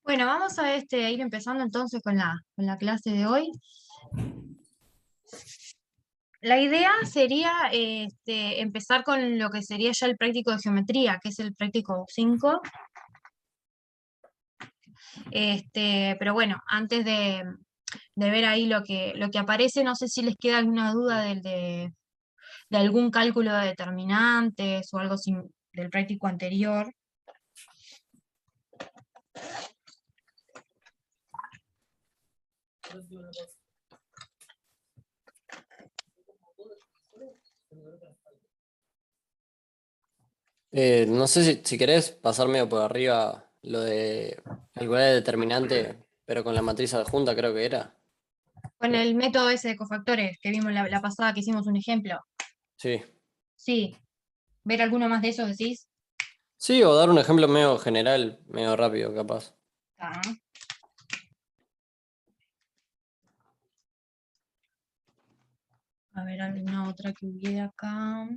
Bueno, vamos a ir empezando entonces con la clase de hoy. La idea sería empezar con lo que sería ya el práctico de geometría, que es el práctico 5. Pero bueno, antes de ver ahí lo que aparece, no sé si les queda alguna duda de algún cálculo de determinantes o algo del práctico anterior. No sé si querés pasar medio por arriba lo de calcular el determinante, pero con la matriz adjunta creo que era. Con el método ese de cofactores que vimos la pasada que hicimos un ejemplo. Sí. Sí, ¿ver alguno más de esos decís? Sí, o dar un ejemplo medio general, medio rápido, capaz. Ah. A ver, alguna otra que hubiera acá.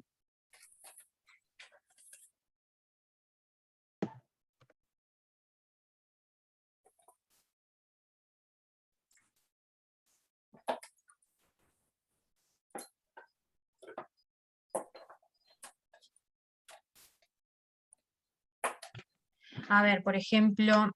A ver, por ejemplo,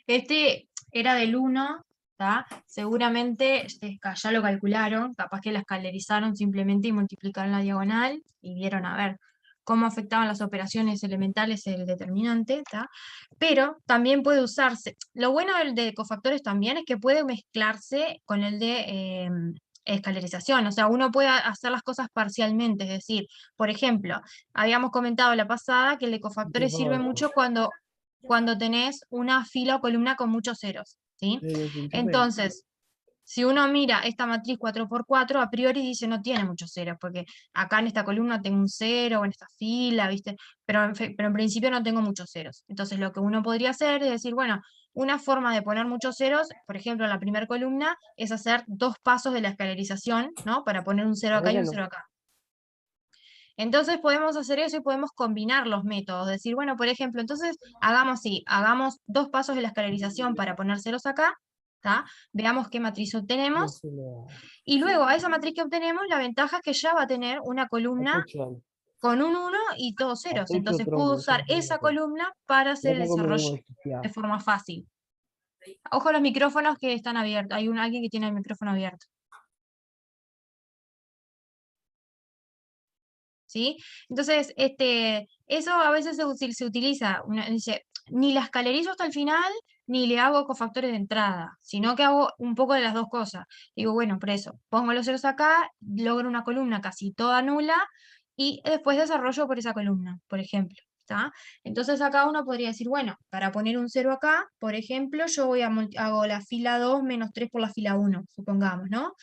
este era del 1, ¿tá? Seguramente ya lo calcularon, capaz que la escalarizaron simplemente y multiplicaron la diagonal y vieron a ver cómo afectaban las operaciones elementales el determinante, ¿tá? Pero también puede usarse. Lo bueno del de cofactores también es que puede mezclarse con el de escalarización, o sea, uno puede hacer las cosas parcialmente, es decir, por ejemplo, habíamos comentado la pasada que el de cofactores sirve mucho cuando tenés una fila o columna con muchos ceros, ¿sí? Entonces, si uno mira esta matriz 4x4, a priori dice no tiene muchos ceros, porque acá en esta columna tengo un cero, o en esta fila, ¿viste? Pero en principio no tengo muchos ceros. Entonces, lo que uno podría hacer es decir, bueno, una forma de poner muchos ceros, por ejemplo, en la primera columna, es hacer dos pasos de la escalarización, ¿no? Para poner un cero acá y un cero acá. Entonces podemos hacer eso y podemos combinar los métodos. Decir, bueno, por ejemplo, entonces hagamos dos pasos de la escalarización para poner ceros acá, ¿tá? Veamos qué matriz obtenemos. Y luego a esa matriz que obtenemos, la ventaja es que ya va a tener una columna con un 1 y todos ceros. Entonces puedo usar esa columna para hacer el desarrollo de forma fácil. Ojo a los micrófonos que están abiertos. Hay alguien que tiene el micrófono abierto. ¿Sí? Entonces, eso a veces se utiliza, uno dice, ni la escalerizo hasta el final, ni le hago cofactores de entrada, sino que hago un poco de las dos cosas. Digo, bueno, por eso, pongo los ceros acá, logro una columna casi toda nula, y después desarrollo por esa columna, por ejemplo. ¿Está? Entonces acá uno podría decir, bueno, para poner un 0 acá, por ejemplo, yo hago la fila 2 menos 3 por la fila 1, supongamos, ¿no?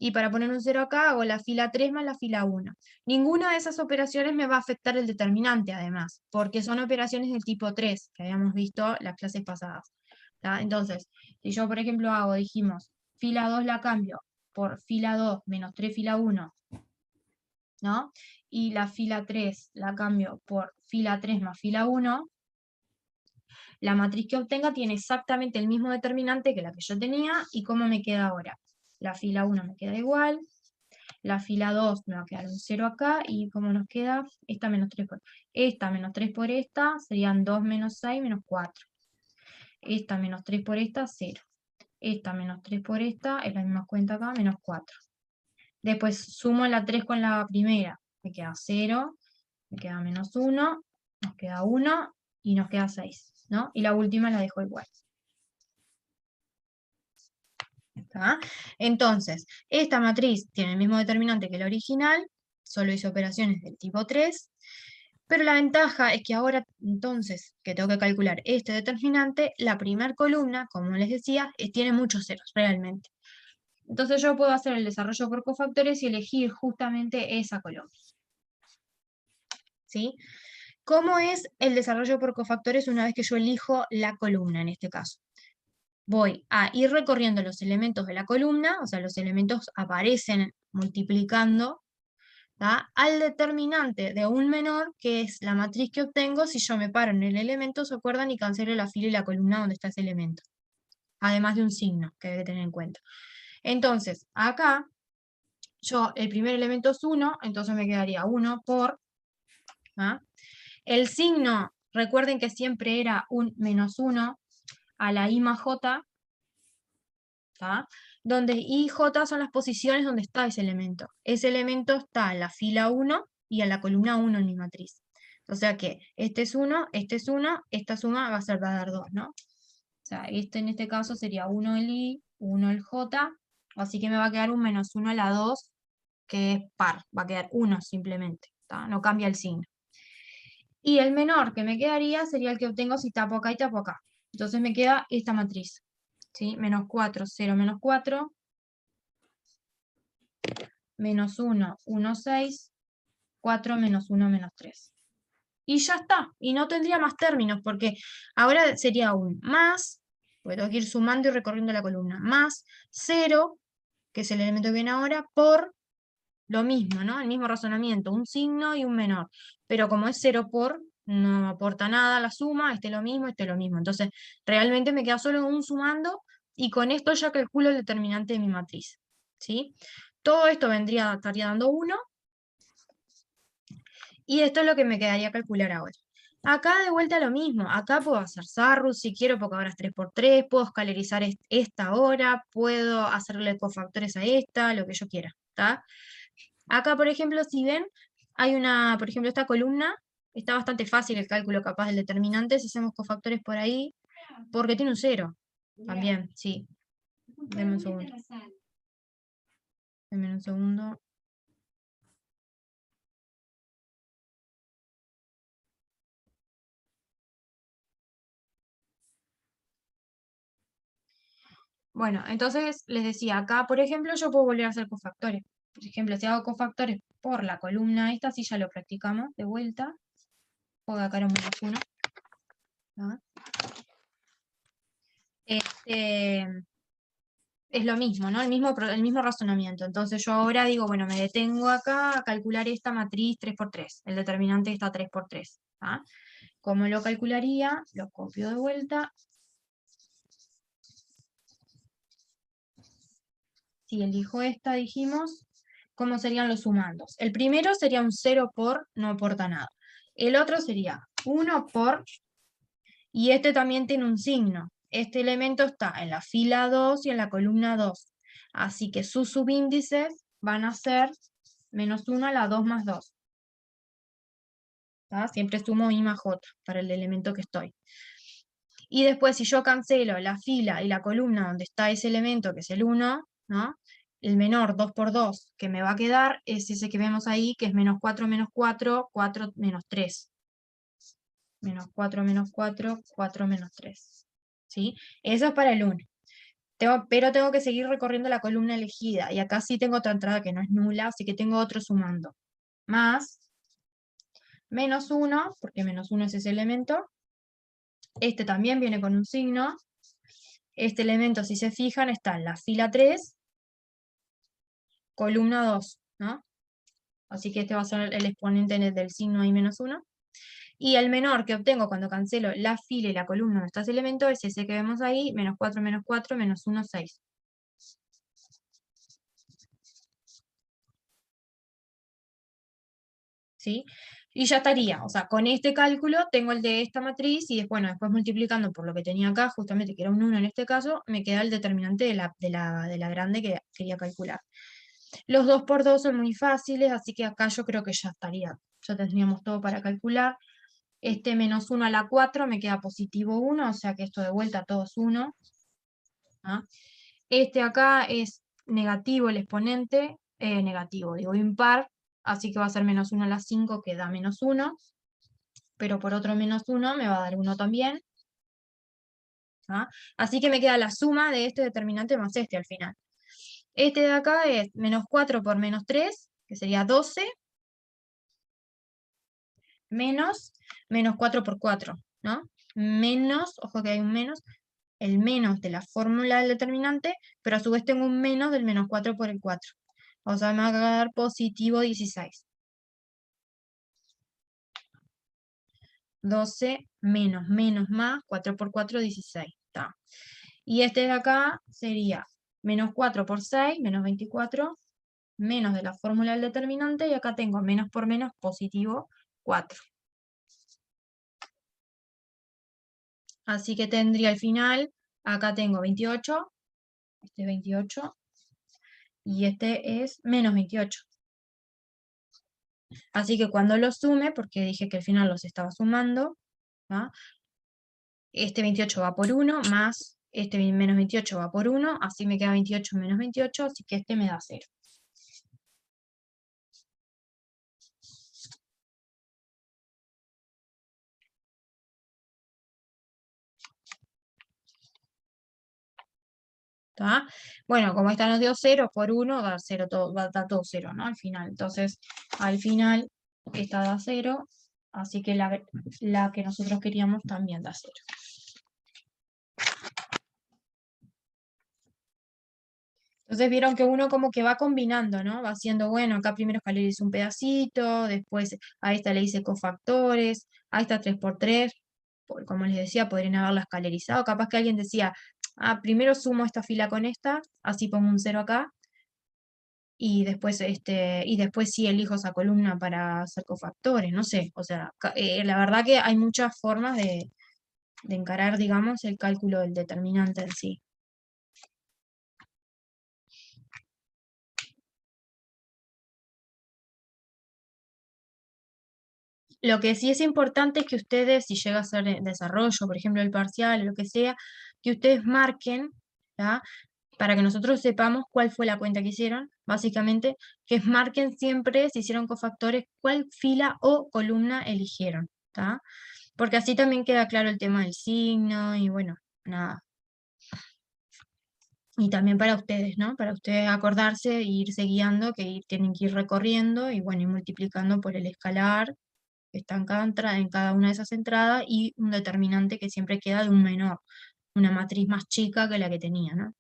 Y para poner un 0 acá, hago la fila 3 más la fila 1. Ninguna de esas operaciones me va a afectar el determinante, además, porque son operaciones del tipo 3, que habíamos visto las clases pasadas. ¿Tá? Entonces, si yo, por ejemplo, dijimos, fila 2 la cambio por fila 2 menos 3 fila 1, ¿no? Y la fila 3 la cambio por fila 3 más fila 1, la matriz que obtenga tiene exactamente el mismo determinante que la que yo tenía, y ¿cómo me queda ahora? La fila 1 me queda igual, la fila 2 me va a quedar un 0 acá, y ¿cómo nos queda? Esta menos 3 por esta, serían 2 menos 6 menos 4. Esta menos 3 por esta, 0. Esta menos 3 por esta, es la misma cuenta acá, menos 4. Después sumo la 3 con la primera, me queda 0, me queda menos 1, nos queda 1 y nos queda 6, ¿no? Y la última la dejo igual. ¿Está? Entonces, esta matriz tiene el mismo determinante que la original, solo hice operaciones del tipo 3, pero la ventaja es que ahora, entonces, que tengo que calcular este determinante, la primera columna, como les decía, tiene muchos ceros, realmente. Entonces yo puedo hacer el desarrollo por cofactores y elegir justamente esa columna. ¿Sí? ¿Cómo es el desarrollo por cofactores una vez que yo elijo la columna en este caso? Voy a ir recorriendo los elementos de la columna, o sea, los elementos aparecen multiplicando, ¿tá? Al determinante de un menor, que es la matriz que obtengo si yo me paro en el elemento, ¿se acuerdan? Y cancelo la fila y la columna donde está ese elemento. Además de un signo que hay que tener en cuenta. Entonces, acá, el primer elemento es 1, entonces me quedaría 1 por, ¿ah? El signo, recuerden que siempre era un -1 a la I más J, ¿tá? Donde I y J son las posiciones donde está ese elemento. Ese elemento está en la fila 1 y en la columna 1 en mi matriz. O sea que este es 1, este es 1, esta suma va a dar 2, ¿no? O sea, este en este caso sería 1 el I, 1 el J, así que me va a quedar un -1 a la 2, que es par, va a quedar 1 simplemente, ¿tá? No cambia el signo. Y el menor que me quedaría sería el que obtengo si tapo acá y tapo acá. Entonces me queda esta matriz, ¿sí? -4, 0, -4, -1, 1, 6, 4, -1, -3. Y ya está, y no tendría más términos, porque ahora sería un más, porque tengo que ir sumando y recorriendo la columna, más 0, que es el elemento que viene ahora, por lo mismo, ¿no? El mismo razonamiento, un signo y un menor. Pero como es 0 por, no aporta nada a la suma, este lo mismo, este lo mismo. Entonces, realmente me queda solo un sumando, y con esto ya calculo el determinante de mi matriz, ¿sí? Todo esto estaría dando 1, y esto es lo que me quedaría calcular ahora. Acá de vuelta lo mismo, acá puedo hacer Sarrus si quiero, porque ahora es 3×3, puedo escalerizar esta hora, puedo hacerle cofactores a esta, lo que yo quiera, ¿está? Acá, por ejemplo, si ven, hay por ejemplo, esta columna, está bastante fácil el cálculo capaz del determinante, si hacemos cofactores por ahí, porque tiene un 0, también, sí. Denme un segundo. Denme un segundo. Bueno, entonces les decía, acá por ejemplo yo puedo volver a hacer cofactores. Por ejemplo, si hago cofactores por la columna esta, si ya lo practicamos de vuelta, puedo sacar un -1. ¿Ah? Es lo mismo, ¿no? El mismo razonamiento. Entonces yo ahora digo, bueno, me detengo acá a calcular esta matriz 3×3. El determinante está 3×3. ¿Ah? ¿Cómo lo calcularía? Lo copio de vuelta. Si elijo esta, dijimos, ¿cómo serían los sumandos? El primero sería un 0 por, no aporta nada. El otro sería 1 por, y este también tiene un signo. Este elemento está en la fila 2 y en la columna 2. Así que sus subíndices van a ser -1 a la 2 más 2. ¿Tá? Siempre sumo I más J para el elemento que estoy. Y después, si yo cancelo la fila y la columna donde está ese elemento, que es el 1, ¿no? El menor 2 por 2 que me va a quedar es ese que vemos ahí, que es -4 menos 4, 4 menos 3. -4 menos 4, 4 menos 3. ¿Sí? Eso es para el 1. Pero tengo que seguir recorriendo la columna elegida. Y acá sí tengo otra entrada que no es nula, así que tengo otro sumando. Más -1, porque -1 es ese elemento. Este también viene con un signo. Este elemento, si se fijan, está en la fila 3, columna 2, ¿no? Así que este va a ser el exponente del signo I -1. Y el menor que obtengo cuando cancelo la fila y la columna donde está ese elemento es ese que vemos ahí, -4 menos 4, -1, 6. ¿Sí? Y ya estaría, o sea, con este cálculo tengo el de esta matriz y después, bueno, después multiplicando por lo que tenía acá, justamente que era un 1 en este caso, me queda el determinante de la grande que quería calcular. Los 2 por 2 son muy fáciles, así que acá yo creo que ya estaría, ya tendríamos todo para calcular. Este -1 a la 4 me queda +1, o sea que esto de vuelta todo es 1. ¿Ah? Este acá es negativo el exponente, negativo, digo impar, así que va a ser -1 a la 5, que da -1, pero por otro -1 me va a dar 1 también. ¿Ah? Así que me queda la suma de este determinante más este al final. Este de acá es menos 4 por menos 3, que sería 12, menos 4 por 4, ¿no? Menos, ojo que hay un menos, el menos de la fórmula del determinante, pero a su vez tengo un menos del menos 4 por el 4. O sea, me va a dar positivo 16. 12 menos, más, 4 por 4, 16. ¿Tá? Y este de acá sería menos 4 por 6, menos 24, menos de la fórmula del determinante, y acá tengo menos por menos, positivo 4. Así que tendría al final, acá tengo 28, este es 28, y este es menos 28. Así que cuando lo sume, porque dije que al final los estaba sumando, ¿tá? Este 28 va por 1, más este menos 28 va por 1, así me queda 28 menos 28, así que este me da 0. ¿Tá? Bueno, como esta nos dio 0 por 1, va a dar todo 0, ¿no? Al final. Entonces, al final, esta da 0, así que la que nosotros queríamos también da 0. Entonces vieron que uno como que va combinando, ¿no? Va haciendo, bueno, acá primero le hice un pedacito, después a esta le hice cofactores, a esta 3×3, como les decía, podrían haberla escalerizado. Capaz que alguien decía, primero sumo esta fila con esta, así pongo un 0 acá, y después, sí elijo esa columna para hacer cofactores, no sé. O sea, la verdad que hay muchas formas de encarar, digamos, el cálculo del determinante en sí. Lo que sí es importante es que ustedes, si llega a ser desarrollo, por ejemplo, el parcial o lo que sea, que ustedes marquen, ¿tá? Para que nosotros sepamos cuál fue la cuenta que hicieron, básicamente, que marquen siempre, si hicieron cofactores, cuál fila o columna eligieron, ¿tá? Porque así también queda claro el tema del signo y bueno, nada. Y también para ustedes, ¿no? Para ustedes acordarse e irse guiando, que tienen que ir recorriendo y bueno, y multiplicando por el escalar que está en cada una de esas entradas, y un determinante que siempre queda de un menor, una matriz más chica que la que tenía, ¿no?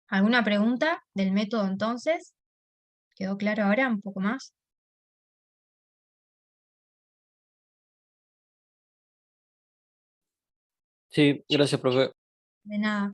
¿Alguna pregunta del método entonces? ¿Quedó claro ahora un poco más? Sí, gracias, profe. De nada.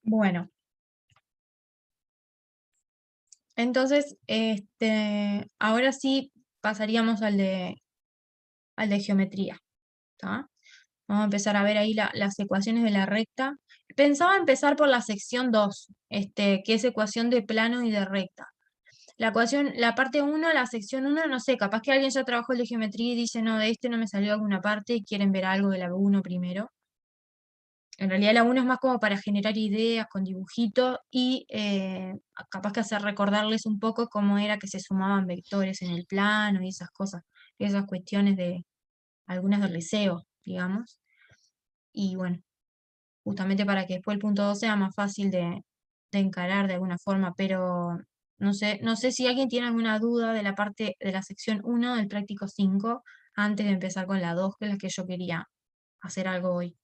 Bueno, entonces, ahora sí pasaríamos al de geometría, ¿tá? Vamos a empezar a ver ahí las ecuaciones de la recta. Pensaba empezar por la sección 2, que es ecuación de plano y de recta. La parte 1, la sección 1, no sé, capaz que alguien ya trabajó el de geometría y dice, no, de este no me salió alguna parte y quieren ver algo de la 1 primero. En realidad la 1 es más como para generar ideas con dibujitos y capaz que hacer recordarles un poco cómo era que se sumaban vectores en el plano y esas cosas, esas cuestiones de algunas del liceo, digamos. Y bueno, justamente para que después el punto 2 sea más fácil de encarar de alguna forma, pero no sé si alguien tiene alguna duda de la parte de la sección 1 del práctico 5, antes de empezar con la 2, que es la que yo quería hacer algo hoy.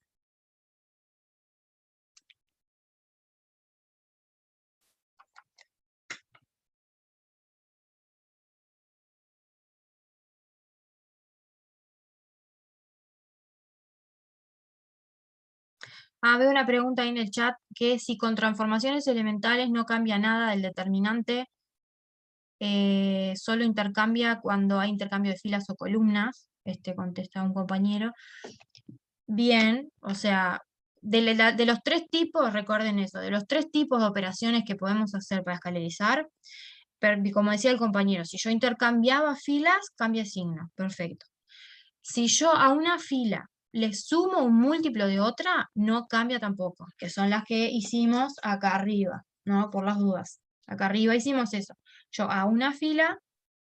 Veo una pregunta ahí en el chat, que es si con transformaciones elementales no cambia nada del determinante, solo intercambia cuando hay intercambio de filas o columnas, contesta un compañero. Bien, o sea, de los 3 tipos, recuerden eso, de los 3 tipos de operaciones que podemos hacer para escalarizar, como decía el compañero, si yo intercambiaba filas, cambia signo, perfecto. Si yo a una fila le sumo un múltiplo de otra, no cambia tampoco, que son las que hicimos acá arriba, ¿no? Por las dudas. Acá arriba hicimos eso. Yo a una fila,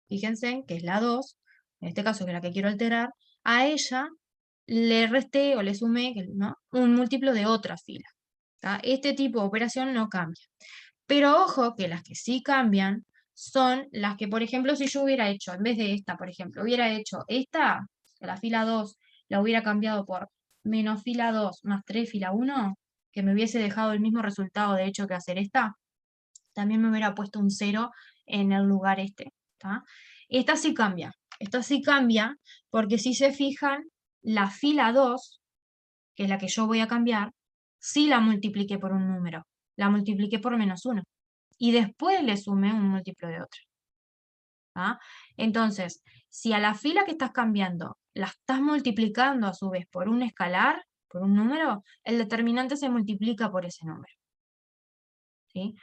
fíjense que es la 2, en este caso que es la que quiero alterar, a ella le resté o le sumé, ¿no? Un múltiplo de otra fila. ¿Tá? Este tipo de operación no cambia. Pero ojo que las que sí cambian son las que, por ejemplo, si yo hubiera hecho, en vez de esta, por ejemplo, hubiera hecho esta, la fila 2, la hubiera cambiado por menos fila 2 más 3 fila 1, que me hubiese dejado el mismo resultado de hecho que hacer esta, también me hubiera puesto un 0 en el lugar este. ¿Tá? Esta sí cambia porque si se fijan, la fila 2, que es la que yo voy a cambiar, sí la multipliqué por un número, la multipliqué por -1 y después le sumé un múltiplo de otra. ¿Ah? Entonces, si a la fila que estás cambiando la estás multiplicando a su vez por un escalar, por un número, el determinante se multiplica por ese número. ¿Sí?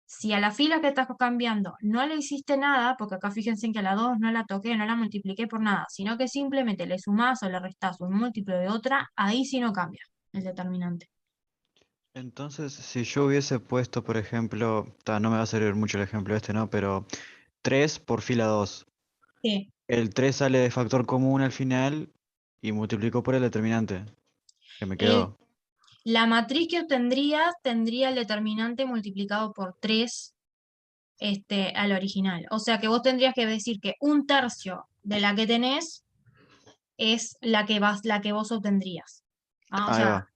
Si a la fila que estás cambiando no le hiciste nada, porque acá fíjense que a la 2 no la toqué, no la multipliqué por nada, sino que simplemente le sumás o le restás un múltiplo de otra, ahí sí no cambia el determinante. Entonces, si yo hubiese puesto, por ejemplo, no me va a servir mucho el ejemplo este, ¿no? Pero 3 por fila 2. Sí. El 3 sale de factor común al final y multiplico por el determinante, que me El, quedó. la matriz que obtendrías tendría el determinante multiplicado por 3 al original. O sea que vos tendrías que decir que un tercio de la que tenés es la que vos obtendrías. ¿Ah? O Ahí sea, va.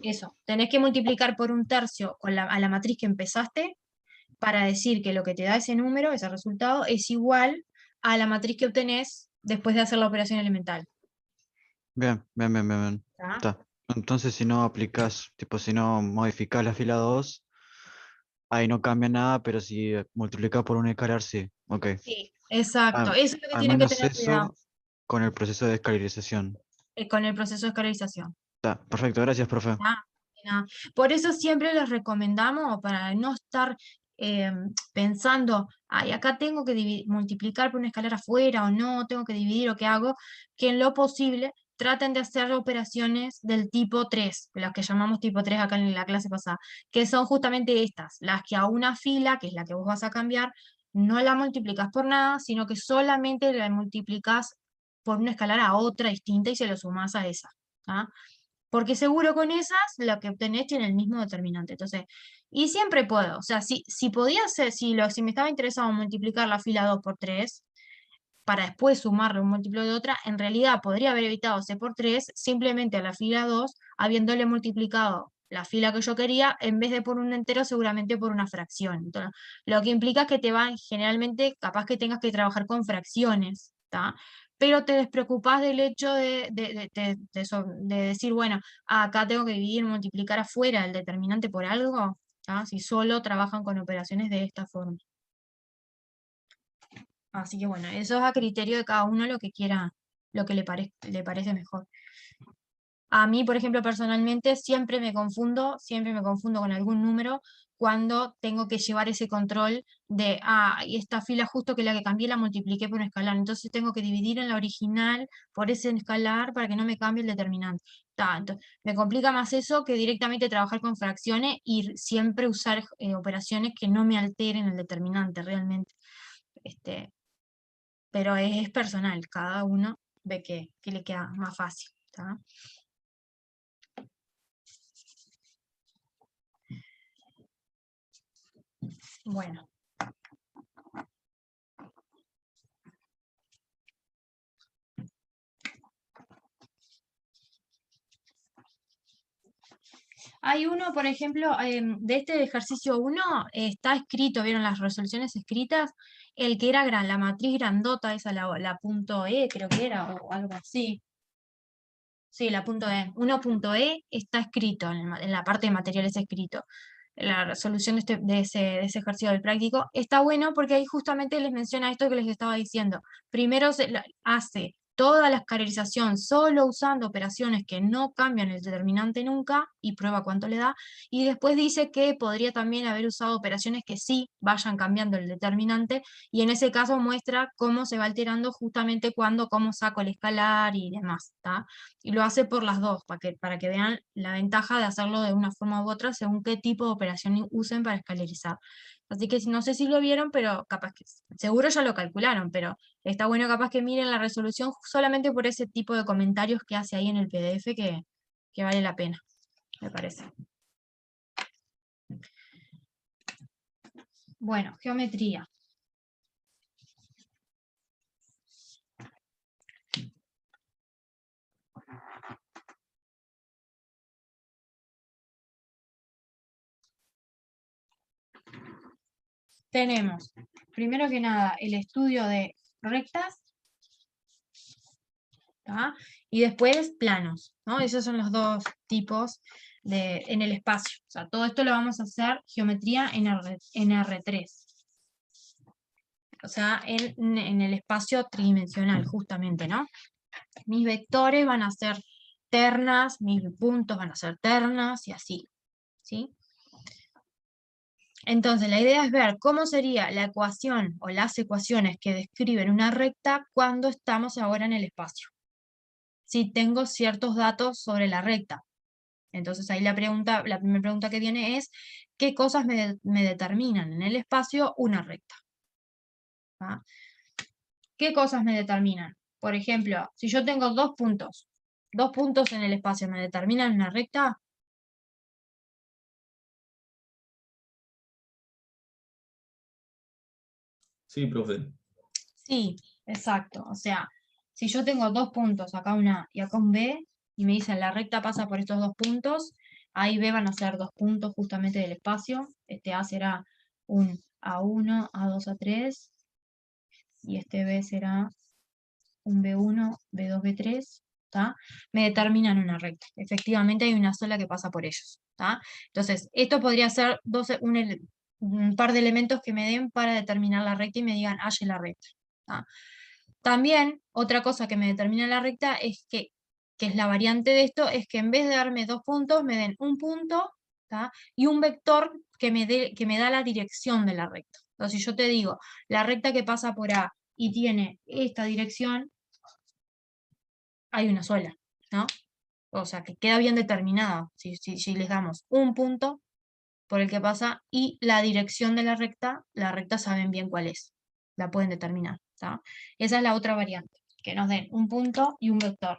eso, tenés que multiplicar por un tercio a la matriz que empezaste para decir que lo que te da ese número, ese resultado, es igual a la matriz que obtenés después de hacer la operación elemental. Bien, bien, bien, bien, bien. ¿Tá? Está. Entonces, si no aplicas, tipo, si no modificas la fila 2, ahí no cambia nada, pero si multiplicas por un escalar, sí. Ok. Sí, exacto. Ah, Eso es lo que al tienen que menos tener cuidado eso con el proceso de escalarización. con el proceso de escolarización. Está. Perfecto, gracias, profe. Ah, de nada. Por eso siempre les recomendamos, para no estar pensando, ay, acá tengo que multiplicar por una escalera afuera o no, tengo que dividir o qué hago, que en lo posible traten de hacer operaciones del tipo 3, las que llamamos tipo 3 acá en la clase pasada, que son justamente estas, las que a una fila, que es la que vos vas a cambiar, no la multiplicas por nada, sino que solamente la multiplicas por una escalera a otra distinta y se lo sumás a esa. ¿Ah? Porque seguro con esas lo que obtenés tiene el mismo determinante. Entonces, y siempre puedo, o sea, si podía hacer, si me estaba interesado en multiplicar la fila 2 por 3, para después sumarle un múltiplo de otra, en realidad podría haber evitado C por 3 simplemente a la fila 2, habiéndole multiplicado la fila que yo quería, en vez de por un entero, seguramente por una fracción. Entonces, lo que implica que te van, generalmente, capaz que tengas que trabajar con fracciones, ¿tá? Pero te despreocupás del hecho de decir, bueno, acá tengo que dividir, multiplicar afuera el determinante por algo, ¿tá? Si solo trabajan con operaciones de esta forma. Así que bueno, eso es a criterio de cada uno lo que quiera, lo que le parece mejor. A mí, por ejemplo, personalmente, siempre me confundo con algún número cuando tengo que llevar ese control de, y esta fila justo que la que cambié la multipliqué por un escalar, entonces tengo que dividir en la original por ese escalar para que no me cambie el determinante. Me complica más eso que directamente trabajar con fracciones y siempre usar operaciones que no me alteren el determinante realmente. Pero es personal, cada uno ve que le queda más fácil. ¿Tá? Bueno. Hay uno, por ejemplo, de este ejercicio 1, está escrito, ¿vieron las resoluciones escritas? El que era la matriz grandota, esa la punto E, creo que era, o algo así. Sí, la punto E. 1.E está escrito, en la parte de materiales escrito. La resolución de ese ejercicio del práctico está bueno porque ahí justamente les menciona esto que les estaba diciendo. Primero hace toda la escalarización solo usando operaciones que no cambian el determinante nunca, y prueba cuánto le da, y después dice que podría también haber usado operaciones que sí vayan cambiando el determinante, y en ese caso muestra cómo se va alterando justamente cómo saco el escalar y demás, ¿tá? Y lo hace por las dos, para que vean la ventaja de hacerlo de una forma u otra según qué tipo de operación usen para escalarizar. Así que no sé si lo vieron, pero capaz que seguro ya lo calcularon, pero está bueno capaz que miren la resolución solamente por ese tipo de comentarios que hace ahí en el PDF que vale la pena, me parece. Bueno, geometría. Tenemos, primero que nada, el estudio de rectas, ¿tá? Y después planos, ¿no? Esos son los dos tipos en el espacio. O sea, todo esto lo vamos a hacer geometría en R3. O sea, en el espacio tridimensional, justamente, ¿no? Mis vectores van a ser ternas, mis puntos van a ser ternas, y así, ¿sí? Entonces, la idea es ver cómo sería la ecuación o las ecuaciones que describen una recta cuando estamos ahora en el espacio. Si tengo ciertos datos sobre la recta. Entonces ahí la primera pregunta que viene es, ¿qué cosas me determinan en el espacio una recta? ¿Ah? ¿Qué cosas me determinan? Por ejemplo, si yo tengo dos puntos en el espacio, ¿me determinan una recta? Sí, profe. Sí, exacto. O sea, si yo tengo dos puntos, acá un A y acá un B, y me dicen la recta pasa por estos dos puntos, A y B van a ser dos puntos justamente del espacio. Este A será un A1, A2, A3, y este B será un B1, B2, B3, ¿tá? Me determinan una recta. Efectivamente hay una sola que pasa por ellos, ¿tá? Entonces, esto podría ser un par de elementos que me den para determinar la recta y me digan, halle la recta, ¿tá? También, otra cosa que me determina la recta es que es la variante de esto, es que en vez de darme dos puntos, me den un punto, ¿tá? Y un vector que me da la dirección de la recta. Entonces, si yo te digo, la recta que pasa por A y tiene esta dirección, hay una sola, ¿no? O sea, que queda bien determinado si les damos un punto por el que pasa y la dirección de la recta saben bien cuál es, la pueden determinar, ¿tá? Esa es la otra variante, que nos den un punto y un vector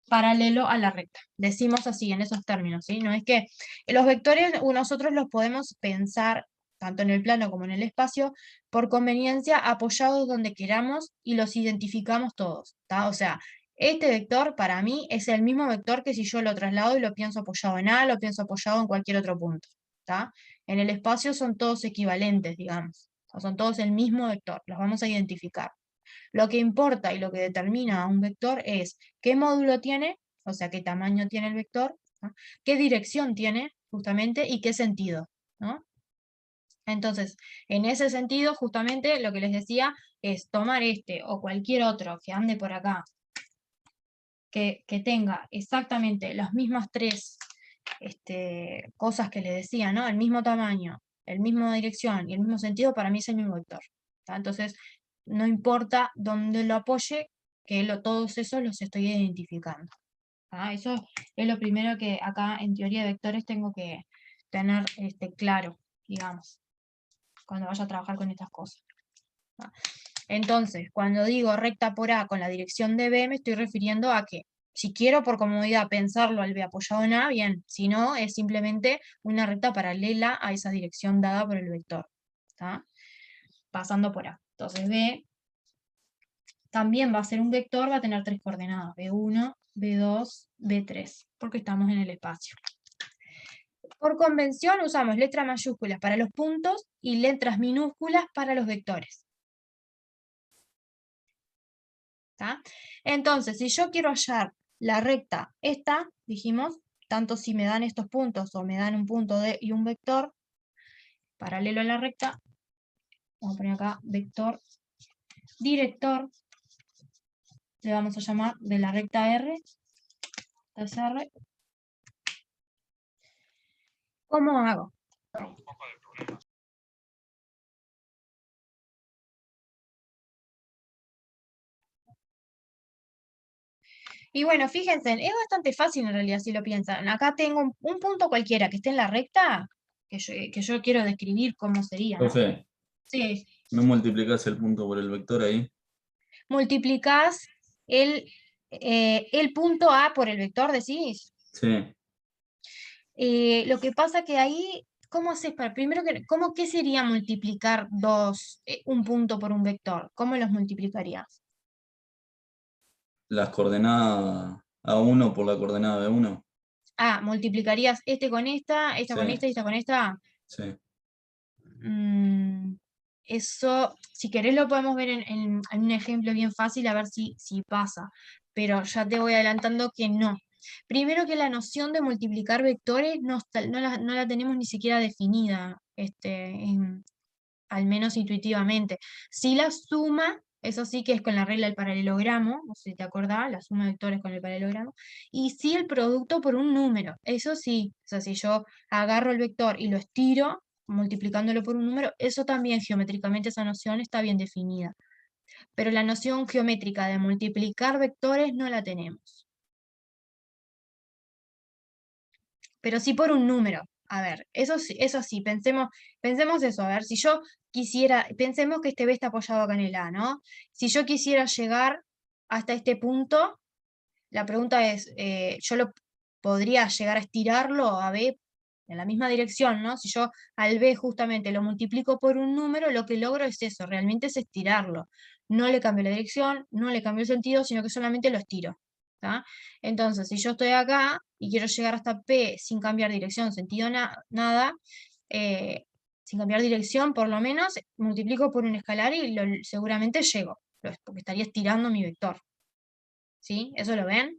paralelo a la recta. Decimos así, en esos términos, ¿sí? No es que los vectores nosotros los podemos pensar tanto en el plano como en el espacio, por conveniencia apoyados donde queramos y los identificamos todos, ¿tá? O sea, este vector para mí es el mismo vector que si yo lo traslado y lo pienso apoyado en A, lo pienso apoyado en cualquier otro punto, ¿tá? En el espacio son todos equivalentes, digamos, o son todos el mismo vector, los vamos a identificar. Lo que importa y lo que determina a un vector es qué módulo tiene, o sea, qué tamaño tiene el vector, ¿no? Qué dirección tiene, justamente, y qué sentido, ¿no? Entonces, en ese sentido, justamente, lo que les decía es tomar este o cualquier otro que ande por acá, que tenga exactamente las mismas tres cosas que les decía, ¿no? El mismo tamaño, el mismo dirección y el mismo sentido, para mí es el mismo vector, ¿tá? Entonces, no importa dónde lo apoye, que todos esos los estoy identificando, ¿tá? Eso es lo primero que acá en teoría de vectores tengo que tener claro, digamos, cuando vaya a trabajar con estas cosas, ¿tá? Entonces, cuando digo recta por A con la dirección de B, me estoy refiriendo a que si quiero por comodidad pensarlo al B apoyado en A, bien, si no, es simplemente una recta paralela a esa dirección dada por el vector, ¿tá? Pasando por A. Entonces B también va a ser un vector, va a tener tres coordenadas, B1, B2, B3, porque estamos en el espacio. Por convención usamos letras mayúsculas para los puntos y letras minúsculas para los vectores, ¿tá? Entonces, si yo quiero hallar la recta esta, dijimos, tanto si me dan estos puntos o me dan un punto y un vector paralelo a la recta, vamos a poner acá vector director le vamos a llamar de la recta R, R. ¿Cómo hago? Y bueno, fíjense, es bastante fácil en realidad si lo piensan. Acá tengo un punto cualquiera que esté en la recta, que yo quiero describir cómo sería, ¿no? Profe, Sí, ¿no multiplicás el punto por el vector ahí? multiplicás el punto A por el vector, decís. Sí. Lo que pasa que ahí, ¿cómo haces para, primero que, qué sería multiplicar un punto por un vector? ¿Cómo los multiplicarías? Las coordenadas A1 por la coordenada B1. Ah, multiplicarías este con esta Sí, con esta y esta con esta. sí. Eso, si querés lo podemos ver en un ejemplo bien fácil a ver si pasa, pero ya te voy adelantando que no. Primero que la noción de multiplicar vectores no la tenemos ni siquiera definida, al menos intuitivamente. Si la suma, eso sí que es con la regla del paralelogramo, no sé si te acordás, la suma de vectores con el paralelogramo, y sí el producto por un número, eso sí, o sea, si yo agarro el vector y lo estiro, multiplicándolo por un número, eso también geométricamente esa noción está bien definida. Pero la noción geométrica de multiplicar vectores no la tenemos. Pero sí por un número. A ver, eso sí, pensemos eso, a ver, si yo quisiera, pensemos que este B está apoyado acá en el A, ¿no? Si yo quisiera llegar hasta este punto, la pregunta es, ¿yo lo podría llegar a estirarlo a B en la misma dirección, ¿no? Si yo al B justamente lo multiplico por un número, lo que logro es eso, realmente es estirarlo. No le cambio la dirección, no le cambio el sentido, sino que solamente lo estiro. ¿Tá? Entonces, si yo estoy acá y quiero llegar hasta P sin cambiar dirección, sentido, nada, sin cambiar dirección, por lo menos multiplico por un escalar y seguramente llego, porque estaría estirando mi vector. ¿Sí? ¿Eso lo ven?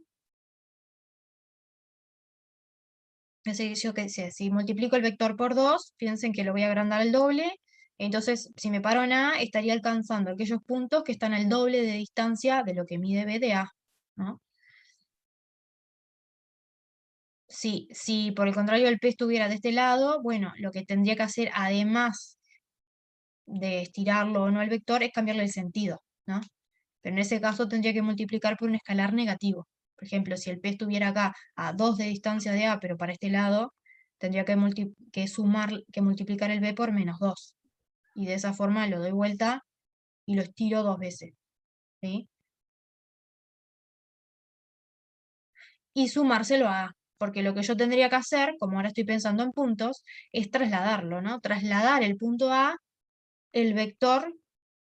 Yo qué sé, si multiplico el vector por 2, piensen que lo voy a agrandar al doble, entonces si me paro en A, estaría alcanzando aquellos puntos que están al doble de distancia de lo que mide B de A, ¿no? Si por el contrario el P estuviera de este lado, bueno, lo que tendría que hacer, además de estirarlo o no al vector, es cambiarle el sentido, ¿no? Pero en ese caso tendría que multiplicar por un escalar negativo. Por ejemplo, si el P estuviera acá a 2 de distancia de A, pero para este lado, tendría que multiplicar el B por menos 2. Y de esa forma lo doy vuelta y lo estiro 2 veces. ¿Sí? Y sumárselo a A. Porque lo que yo tendría que hacer, como ahora estoy pensando en puntos, es trasladarlo, ¿no? Trasladar el punto A, el vector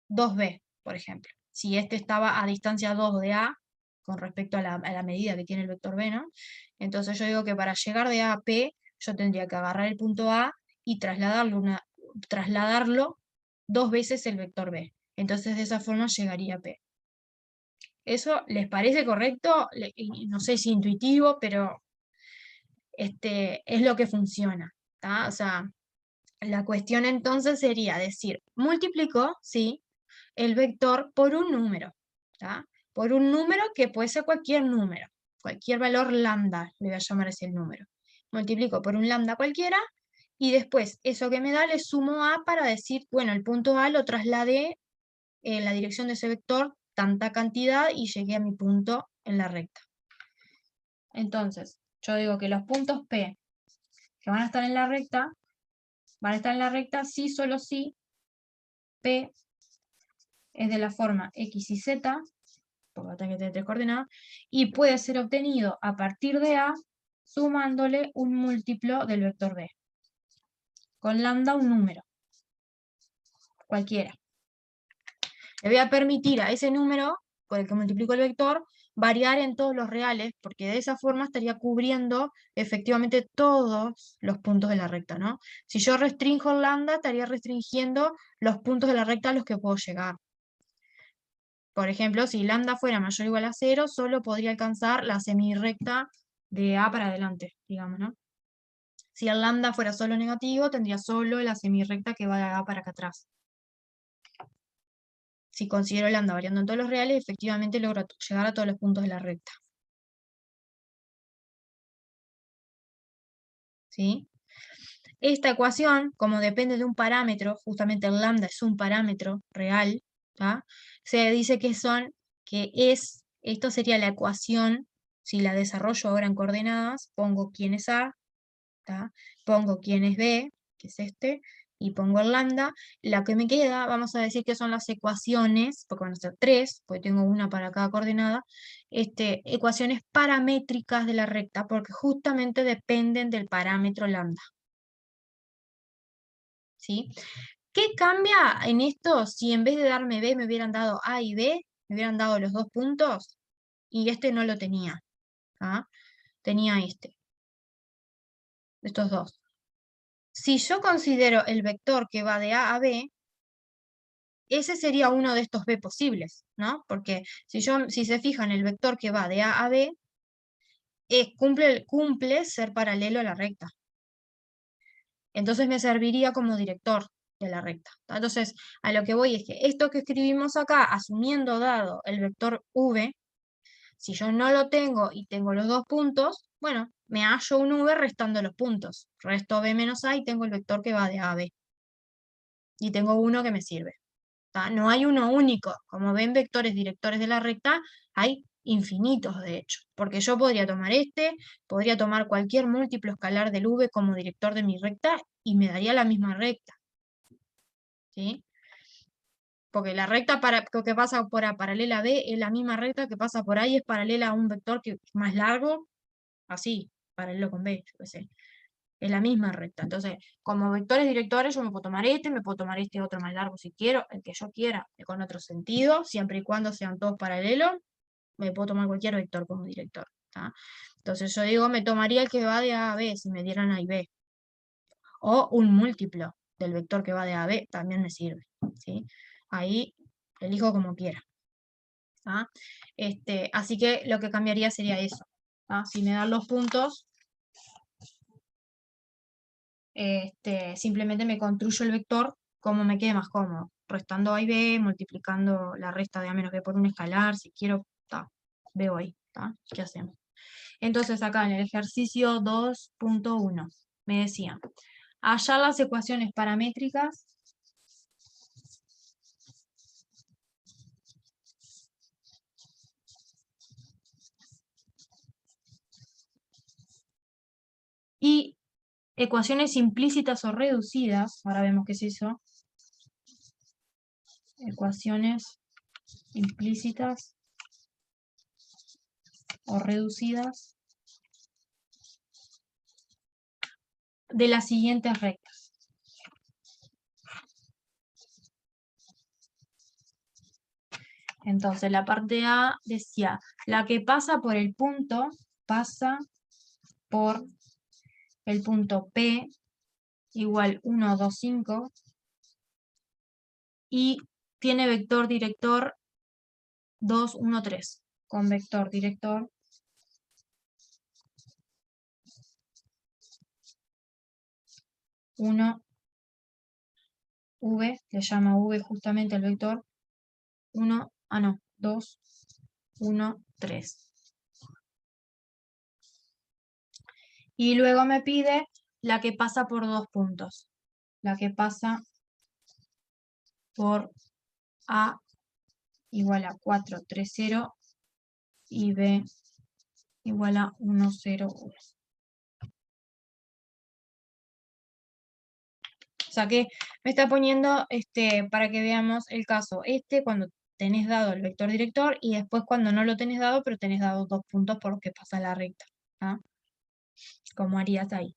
2B, por ejemplo. Si este estaba a distancia 2 de A, con respecto a la medida que tiene el vector B, ¿no? Entonces yo digo que para llegar de A a P, yo tendría que agarrar el punto A y trasladarlo 2 veces el vector B. Entonces de esa forma llegaría a P. ¿Eso les parece correcto? Y no sé si intuitivo, pero es lo que funciona. ¿Tá? O sea, la cuestión entonces sería decir, multiplico, sí, el vector por un número, ¿tá? Por un número que puede ser cualquier número, cualquier valor lambda, le voy a llamar ese el número. Multiplico por un lambda cualquiera y después eso que me da le sumo a para decir, bueno, el punto A lo trasladé en la dirección de ese vector tanta cantidad y llegué a mi punto en la recta. Entonces, yo digo que los puntos P que van a estar en la recta, van a estar en la recta si, solo si P es de la forma X y Z, porque va a tener que tener 3 coordenadas, y puede ser obtenido a partir de A sumándole un múltiplo del vector B. Con lambda un número, cualquiera. Le voy a permitir a ese número, por el que multiplico el vector, variar en todos los reales, porque de esa forma estaría cubriendo efectivamente todos los puntos de la recta, ¿no? Si yo restringo el lambda, estaría restringiendo los puntos de la recta a los que puedo llegar. Por ejemplo, si lambda fuera mayor o igual a 0, solo podría alcanzar la semirrecta de A para adelante, digamos, ¿no? Si el lambda fuera solo negativo, tendría solo la semirrecta que va de A para acá atrás. Si considero lambda variando en todos los reales, efectivamente logro llegar a todos los puntos de la recta. ¿Sí? Esta ecuación, como depende de un parámetro, justamente el lambda es un parámetro real, ¿tá? Se dice esto sería la ecuación, si la desarrollo ahora en coordenadas, pongo quién es A, ¿tá? Pongo quién es B, que es este, y pongo el lambda. La que me queda, vamos a decir que son las ecuaciones, porque van a ser 3, porque tengo una para cada coordenada, ecuaciones paramétricas de la recta, porque justamente dependen del parámetro lambda. ¿Sí? ¿Qué cambia en esto si en vez de darme B me hubieran dado A y B, me hubieran dado los 2 puntos? Y este no lo tenía. ¿Ah? Tenía estos dos. Si yo considero el vector que va de A a B, ese sería uno de estos B posibles, ¿no? Porque si se fijan, el vector que va de A a B cumple ser paralelo a la recta. Entonces me serviría como director de la recta. Entonces, a lo que voy es que esto que escribimos acá, asumiendo dado el vector V, si yo no lo tengo y tengo los 2 puntos, bueno, me hallo un V restando los puntos. Resto B menos A y tengo el vector que va de A a B. Y tengo uno que me sirve. No hay uno único. Como ven, vectores directores de la recta, hay infinitos de hecho. Porque yo podría tomar podría tomar cualquier múltiplo escalar del V como director de mi recta y me daría la misma recta. ¿Sí? Porque la recta que pasa por A paralela a B es la misma recta que pasa por A y es paralela a un vector que es más largo, así, paralelo con B, yo qué sé. Es la misma recta. Entonces, como vectores directores, yo me puedo tomar este otro más largo si quiero, el que yo quiera, con otro sentido, siempre y cuando sean todos paralelos, me puedo tomar cualquier vector como director. ¿Tá? Entonces yo digo, me tomaría el que va de A a B, si me dieran A y B. O un múltiplo del vector que va de A a B, también me sirve. ¿Sí? Ahí elijo como quiera. ¿Tá? Así que lo que cambiaría sería eso. ¿Tá? Si me dan los puntos, simplemente me construyo el vector como me quede más cómodo, restando A y B, multiplicando la resta de A menos B por un escalar, si quiero, veo ahí, ¿qué hacemos? Entonces acá en el ejercicio 2.1 me decía, hallar las ecuaciones paramétricas y ecuaciones implícitas o reducidas, ahora vemos qué es eso, ecuaciones implícitas o reducidas de las siguientes rectas. Entonces la parte A decía, la que pasa por el punto, pasa por el punto P igual 1, 2, 5 y tiene vector director 2, 1, 3, con vector director 1, V, le llama V justamente el vector 2, 1, 3. Y luego me pide la que pasa por 2 puntos. La que pasa por A igual a 4, 3, 0 y B igual a 1, 0, 1. O sea que me está poniendo para que veamos el caso cuando tenés dado el vector director y después cuando no lo tenés dado, pero tenés dado 2 puntos por lo que pasa la recta. ¿Ah? ¿Cómo harías ahí?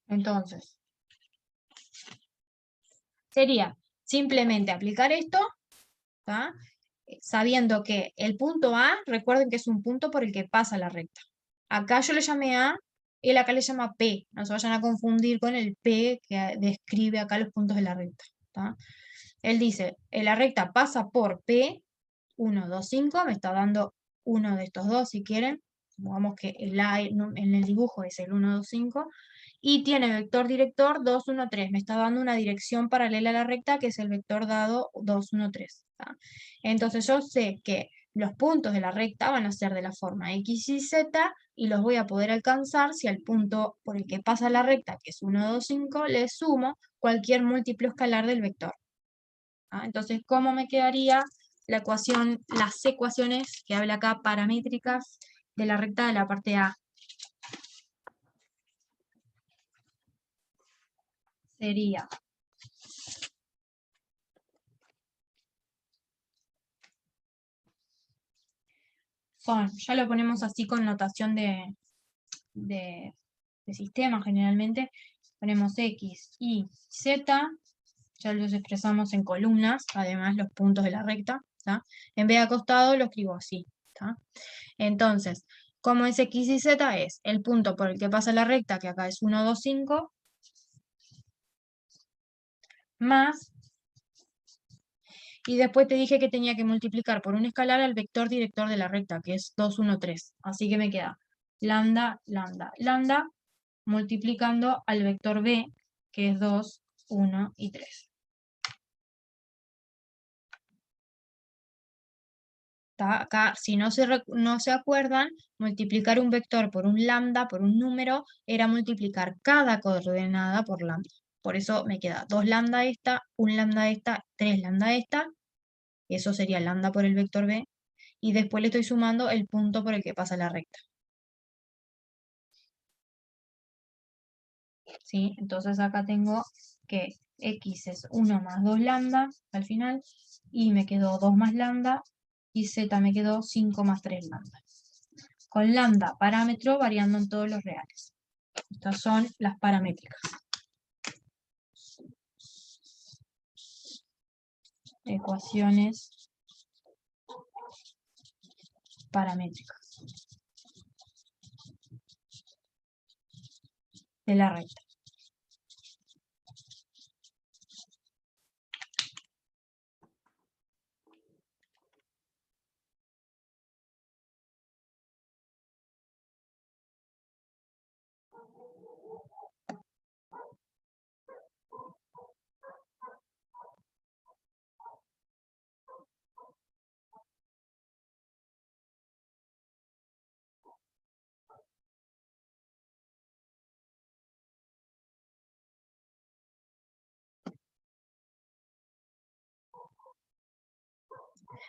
Entonces, sería simplemente aplicar esto, ¿tá? Sabiendo que el punto A, recuerden que es un punto por el que pasa la recta. Acá yo le llamé A, él acá le llama P, no se vayan a confundir con el P que describe acá los puntos de la recta. ¿Tá? Él dice, la recta pasa por P, 1, 2, 5, me está dando uno de estos dos si quieren, supongamos que el A en el dibujo es el 1, 2, 5, y tiene vector director 2, 1, 3. Me está dando una dirección paralela a la recta, que es el vector dado 2, 1, 3. ¿Tá? Entonces yo sé que los puntos de la recta van a ser de la forma X y Z, y los voy a poder alcanzar si al punto por el que pasa la recta, que es 1, 2, 5, le sumo cualquier múltiplo escalar del vector. ¿Ah? Entonces, ¿cómo me quedaría la ecuación, las ecuaciones que habla acá paramétricas de la recta de la parte A? Sería ya lo ponemos así con notación de sistema generalmente, ponemos X, Y, Z, ya los expresamos en columnas, además los puntos de la recta, ¿tá? En vez de acostado lo escribo así, ¿tá? Entonces, como es X y Z, es el punto por el que pasa la recta, que acá es 1, 2, 5, más, y después te dije que tenía que multiplicar por un escalar al vector director de la recta, que es 2, 1, 3. Así que me queda lambda, lambda, lambda, multiplicando al vector B, que es 2, 1 y 3. Acá, si no se acuerdan, multiplicar un vector por un lambda, por un número, era multiplicar cada coordenada por lambda. Por eso me queda 2 lambda esta, 1 lambda esta, 3 lambda esta. Eso sería lambda por el vector B. Y después le estoy sumando el punto por el que pasa la recta. ¿Sí? Entonces acá tengo que X es 1 más 2 lambda al final, y me quedó 2 más lambda, y Z me quedó 5 más 3 lambda. Con lambda parámetro variando en todos los reales. Estas son las paramétricas. Ecuaciones paramétricas de la recta.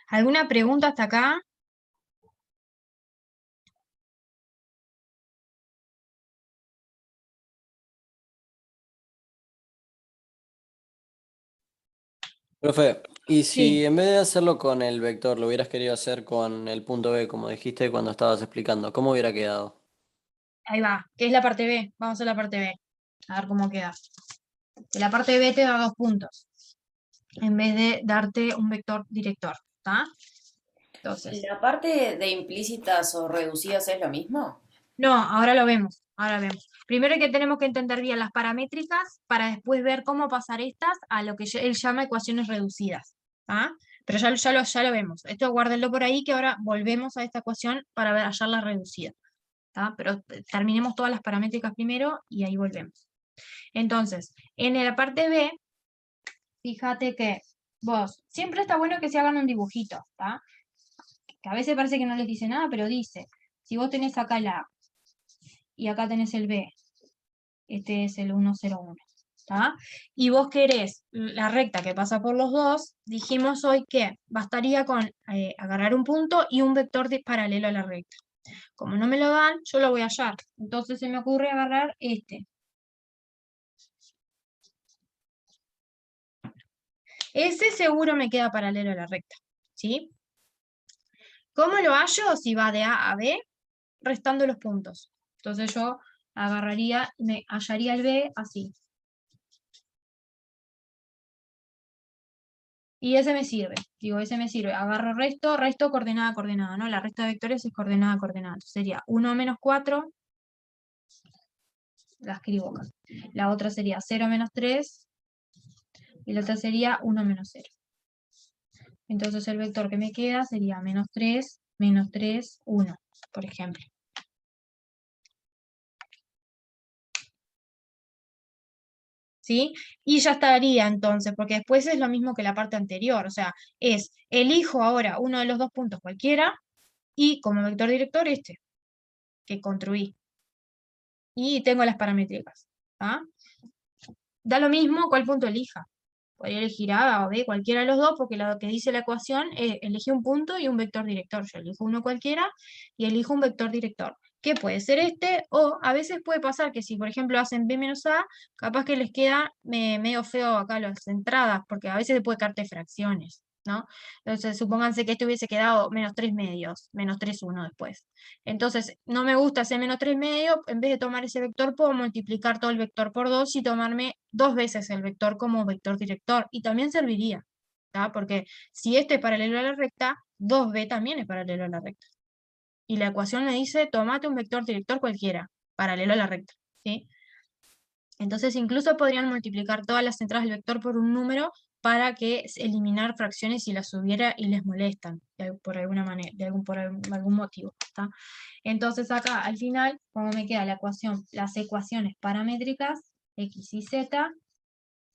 ¿Alguna pregunta hasta acá? Profe, y si Sí, en vez de hacerlo con el vector, lo hubieras querido hacer con el punto B, como dijiste cuando estabas explicando, ¿cómo hubiera quedado? ahí va. ¿Qué es la parte B? Vamos a la parte B. A ver cómo queda. Que la parte B te da 2 puntos, en vez de darte un vector director. ¿Está? Entonces, ¿La parte de implícitas o reducidas es lo mismo? no, ahora lo vemos. Ahora vemos. Primero que tenemos que entender bien las paramétricas para después ver cómo pasar estas a lo que él llama ecuaciones reducidas. ¿Ah? Pero ya lo vemos. Esto guárdenlo por ahí, que ahora volvemos a esta ecuación para ver hallar la reducida. ¿Tá? Pero terminemos todas las paramétricas primero y ahí volvemos. Entonces, en la parte B, fíjate que vos, siempre está bueno que se hagan un dibujito, ¿tá? Que a veces parece que no les dice nada, pero dice, si vos tenés acá la A y acá tenés el B, este es el 1,0,1, ¿tá? Y vos querés la recta que pasa por los dos, dijimos hoy que bastaría con agarrar un punto y un vector paralelo a la recta. Como no me lo dan, yo lo voy a hallar. Entonces se me ocurre agarrar este. Ese seguro me queda paralelo a la recta, ¿sí? ¿Cómo lo hallo? Si va de A a B, restando los puntos. Entonces yo agarraría, me hallaría el B así. Y ese me sirve, ese me sirve. Agarro resto, resto, coordenada, coordenada, ¿no? La resta de vectores es coordenada, coordenada. Entonces sería 1 menos 4, la escribo acá. La otra sería 0 menos 3, y la otra sería 1 menos 0. Entonces el vector que me queda sería menos 3, 1, por ejemplo. ¿sí? Y ya estaría entonces, porque después es lo mismo que la parte anterior, o sea, elijo ahora uno de los dos puntos cualquiera, y como vector director que construí. Y tengo las paramétricas. ¿Ah? Da lo mismo cuál punto elija. Podría elegir A o B, cualquiera de los dos, porque lo que dice la ecuación es elegí un punto y un vector director. Yo elijo uno cualquiera y elijo un vector director, que puede ser o a veces puede pasar que si, por ejemplo, hacen B menos A, capaz que les queda medio feo acá las entradas, porque a veces se puede caerte fracciones, ¿no? Entonces, supónganse que esto hubiese quedado menos 3 medios, menos 3, 1 después. Entonces, no me gusta hacer menos 3 medios, en vez de tomar ese vector, puedo multiplicar todo el vector por 2 y tomarme 2 veces el vector como vector director, y también serviría, ¿tá? Porque si este es paralelo a la recta, 2b también es paralelo a la recta. Y la ecuación me dice, tomate un vector director cualquiera, paralelo a la recta, ¿sí? Entonces incluso podrían multiplicar todas las entradas del vector por un número para eliminar fracciones si las hubiera y les molestan por alguna manera, por algún motivo. ¿Tá? Entonces acá al final, como me queda la ecuación, las ecuaciones paramétricas, x y z,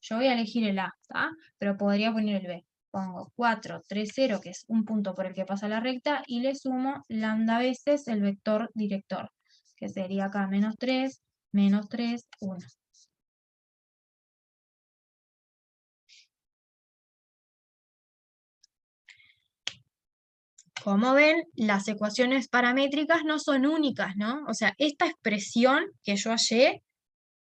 yo voy a elegir el A, ¿tá? Pero podría poner el B. Pongo 4, 3, 0, que es un punto por el que pasa la recta, y le sumo lambda veces el vector director, que sería acá menos 3, 1. Como ven, las ecuaciones paramétricas no son únicas, ¿no? O sea, esta expresión que yo hallé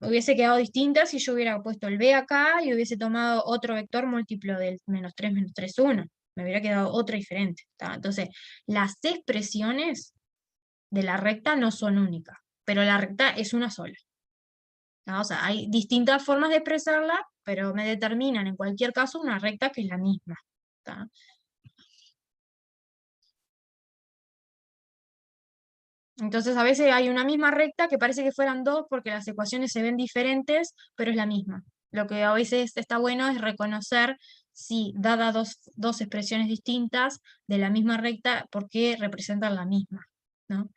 hubiese quedado distinta si yo hubiera puesto el b acá y hubiese tomado otro vector múltiplo del menos 3, 1. Me hubiera quedado otra diferente. ¿Tá? Entonces, las expresiones de la recta no son únicas, pero la recta es una sola. ¿Tá? O sea, hay distintas formas de expresarla, pero me determinan en cualquier caso una recta que es la misma. ¿Tá? Entonces a veces hay una misma recta que parece que fueran dos porque las ecuaciones se ven diferentes, pero es la misma. Lo que a veces está bueno es reconocer si, dadas dos expresiones distintas de la misma recta, por qué representan la misma, ¿no?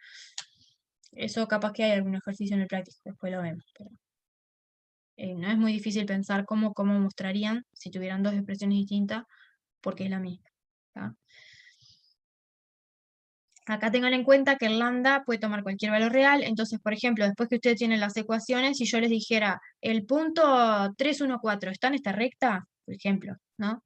Eso capaz que hay algún ejercicio en el práctico, después lo vemos. Pero, no es muy difícil pensar cómo mostrarían si tuvieran dos expresiones distintas, porque es la misma. ¿Tá? Acá tengan en cuenta que el lambda puede tomar cualquier valor real, entonces, por ejemplo, después que ustedes tienen las ecuaciones, si yo les dijera, el punto 3, 1, 4 está en esta recta, por ejemplo, ¿no?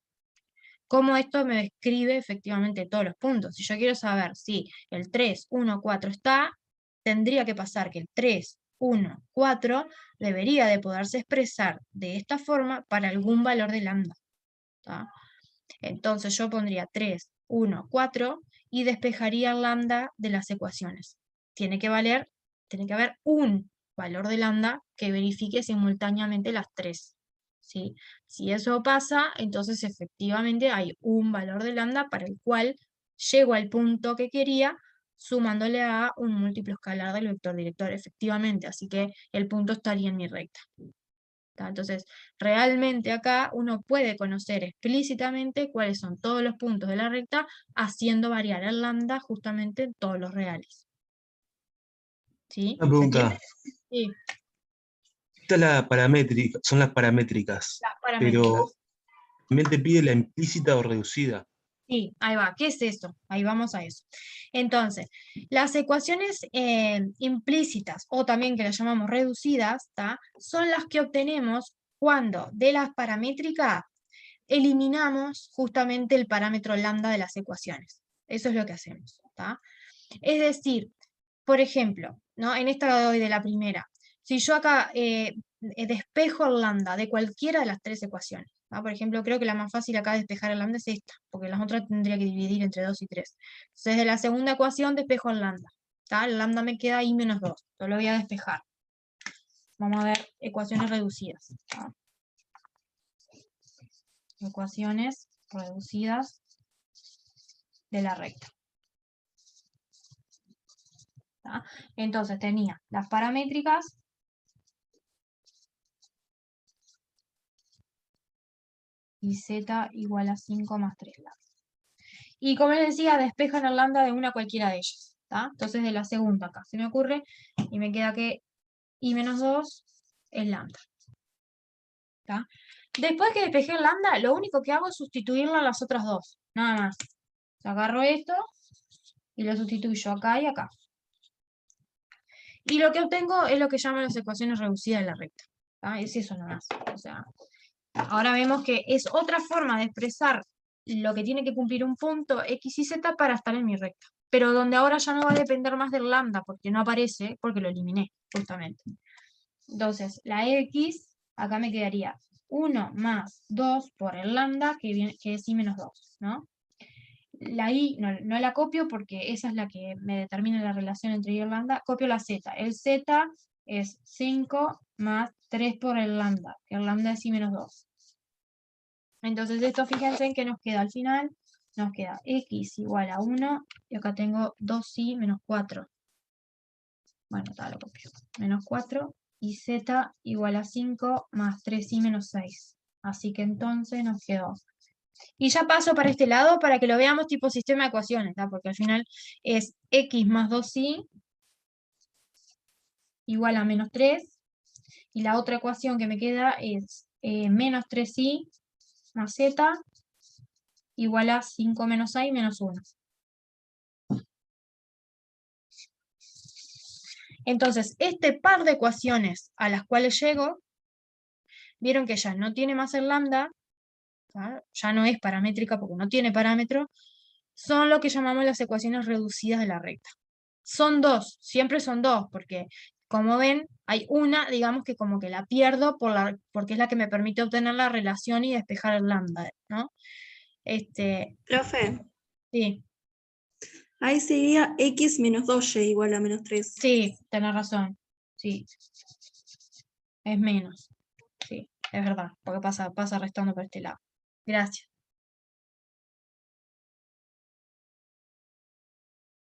¿Cómo esto me describe efectivamente todos los puntos? Si yo quiero saber si el 3, 1, 4 está, tendría que pasar que el 3, 1, 4 debería de poderse expresar de esta forma para algún valor de lambda. ¿Tá? Entonces yo pondría 3, 1, 4 y despejaría el lambda de las ecuaciones. Tiene que haber un valor de lambda que verifique simultáneamente las tres. ¿Sí? Si eso pasa, entonces efectivamente hay un valor de lambda para el cual llego al punto que quería sumándole a un múltiplo escalar del vector director, efectivamente. Así que el punto estaría en mi recta. Entonces, realmente acá uno puede conocer explícitamente cuáles son todos los puntos de la recta, haciendo variar el lambda justamente en todos los reales. ¿Sí? Una ¿Se entiende? pregunta. Sí, Está la paramétrica, son las paramétricas, las pero paramétricas. también te pide la implícita o reducida. Sí, ahí va. ¿Qué es eso? Ahí vamos a eso. Entonces, las ecuaciones implícitas, o también que las llamamos reducidas, ¿tá? Son las que obtenemos cuando de las paramétricas eliminamos justamente el parámetro lambda de las ecuaciones. Eso es lo que hacemos. ¿Tá? Es decir, por ejemplo, ¿no? En esta de hoy de la primera, si yo acá despejo el lambda de cualquiera de las tres ecuaciones, ¿tá? Por ejemplo, creo que la más fácil acá de despejar el lambda es esta, porque las otras tendría que dividir entre 2 y 3. Entonces, de la segunda ecuación despejo el lambda. ¿Tá? El lambda me queda I menos 2. Yo lo voy a despejar. Vamos a ver ecuaciones reducidas. ¿Tá? Ecuaciones reducidas de la recta. ¿Tá? Entonces tenía las paramétricas y z igual a 5 más 3 lambda. Y como les decía, despejan el lambda de una cualquiera de ellas. ¿Tá? Entonces de la segunda acá se me ocurre y me queda que I menos 2 es lambda. ¿tá? Después que despejé el lambda, lo único que hago es sustituirlo a las otras dos, nada más. O sea, agarro esto y lo sustituyo acá y acá. Y lo que obtengo es lo que llaman las ecuaciones reducidas de la recta. ¿Tá? Es eso nada más. O sea, ahora vemos que es otra forma de expresar lo que tiene que cumplir un punto X y Z para estar en mi recta. Pero donde ahora ya no va a depender más del lambda, porque no aparece, porque lo eliminé, justamente. Entonces, la X, acá me quedaría 1 más 2 por el lambda, que es I menos 2, ¿no? La I no la copio porque esa es la que me determina la relación entre I y el lambda. Copio la Z. El Z es 5 más 3 por el lambda, que el lambda es I menos 2. Entonces esto, fíjense en que nos queda al final, nos queda X igual a 1, y acá tengo 2i menos 4. Bueno, tal, lo copio. Menos 4, y Z igual a 5 más 3i menos 6. Así que entonces nos quedó. Y ya paso para este lado para que lo veamos tipo sistema de ecuaciones, ¿tá? Porque al final es X más 2i igual a menos 3. Y la otra ecuación que me queda es menos 3i más Z igual a 5 menos a y menos 1. Entonces, este par de ecuaciones a las cuales llego, vieron que ya no tiene más el lambda, ¿tá? Ya no es paramétrica porque no tiene parámetro, son lo que llamamos las ecuaciones reducidas de la recta. Son dos, siempre son dos, porque como ven, hay una, digamos que como que la pierdo porque es la que me permite obtener la relación y despejar el lambda, ¿no? Profe, Sí, ahí sería X menos 2Y igual a menos 3. sí, tenés razón, sí. Es menos, sí, es verdad, porque pasa restando por este lado. Gracias.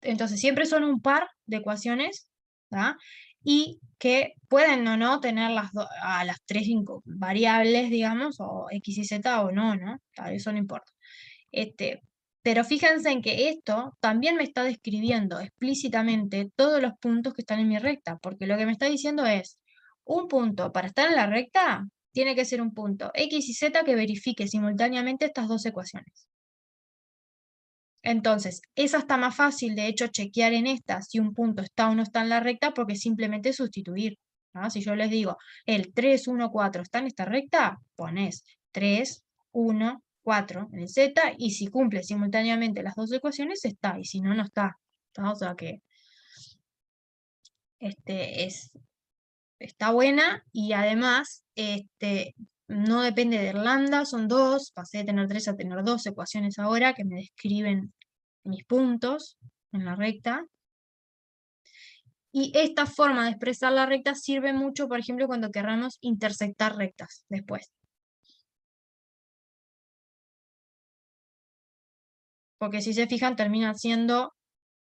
Entonces, siempre son un par de ecuaciones, ¿tá? Y que pueden o no tener a las tres variables, digamos, o X y Z o no, ¿no? ¿Tá? Eso no importa. Pero fíjense en que esto también me está describiendo explícitamente todos los puntos que están en mi recta, porque lo que me está diciendo es, un punto para estar en la recta tiene que ser un punto X y Z que verifique simultáneamente estas dos ecuaciones. Entonces, esa está más fácil, de hecho, chequear en esta si un punto está o no está en la recta, porque simplemente sustituir, ¿no? Si yo les digo, el 3, 1, 4 está en esta recta, pones 3, 1, 4 en el Z, y si cumple simultáneamente las dos ecuaciones, está, y si no, no está. ¿Tá? O sea que está buena, y además no depende del lambda, son dos, pasé de tener 3 a tener 2 ecuaciones ahora que me describen mis puntos en la recta. Y esta forma de expresar la recta sirve mucho, por ejemplo, cuando querramos intersectar rectas después. Porque si se fijan, termina siendo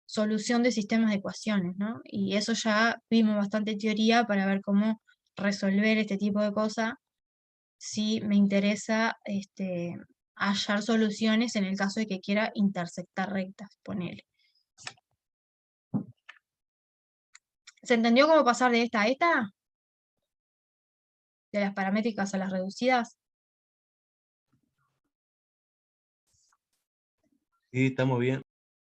solución de sistemas de ecuaciones, ¿no? Y eso ya vimos bastante teoría para ver cómo resolver este tipo de cosas si me interesa hallar soluciones en el caso de que quiera intersectar rectas, ponele. ¿Se entendió cómo pasar de esta a esta? ¿De las paramétricas a las reducidas? Sí, estamos bien.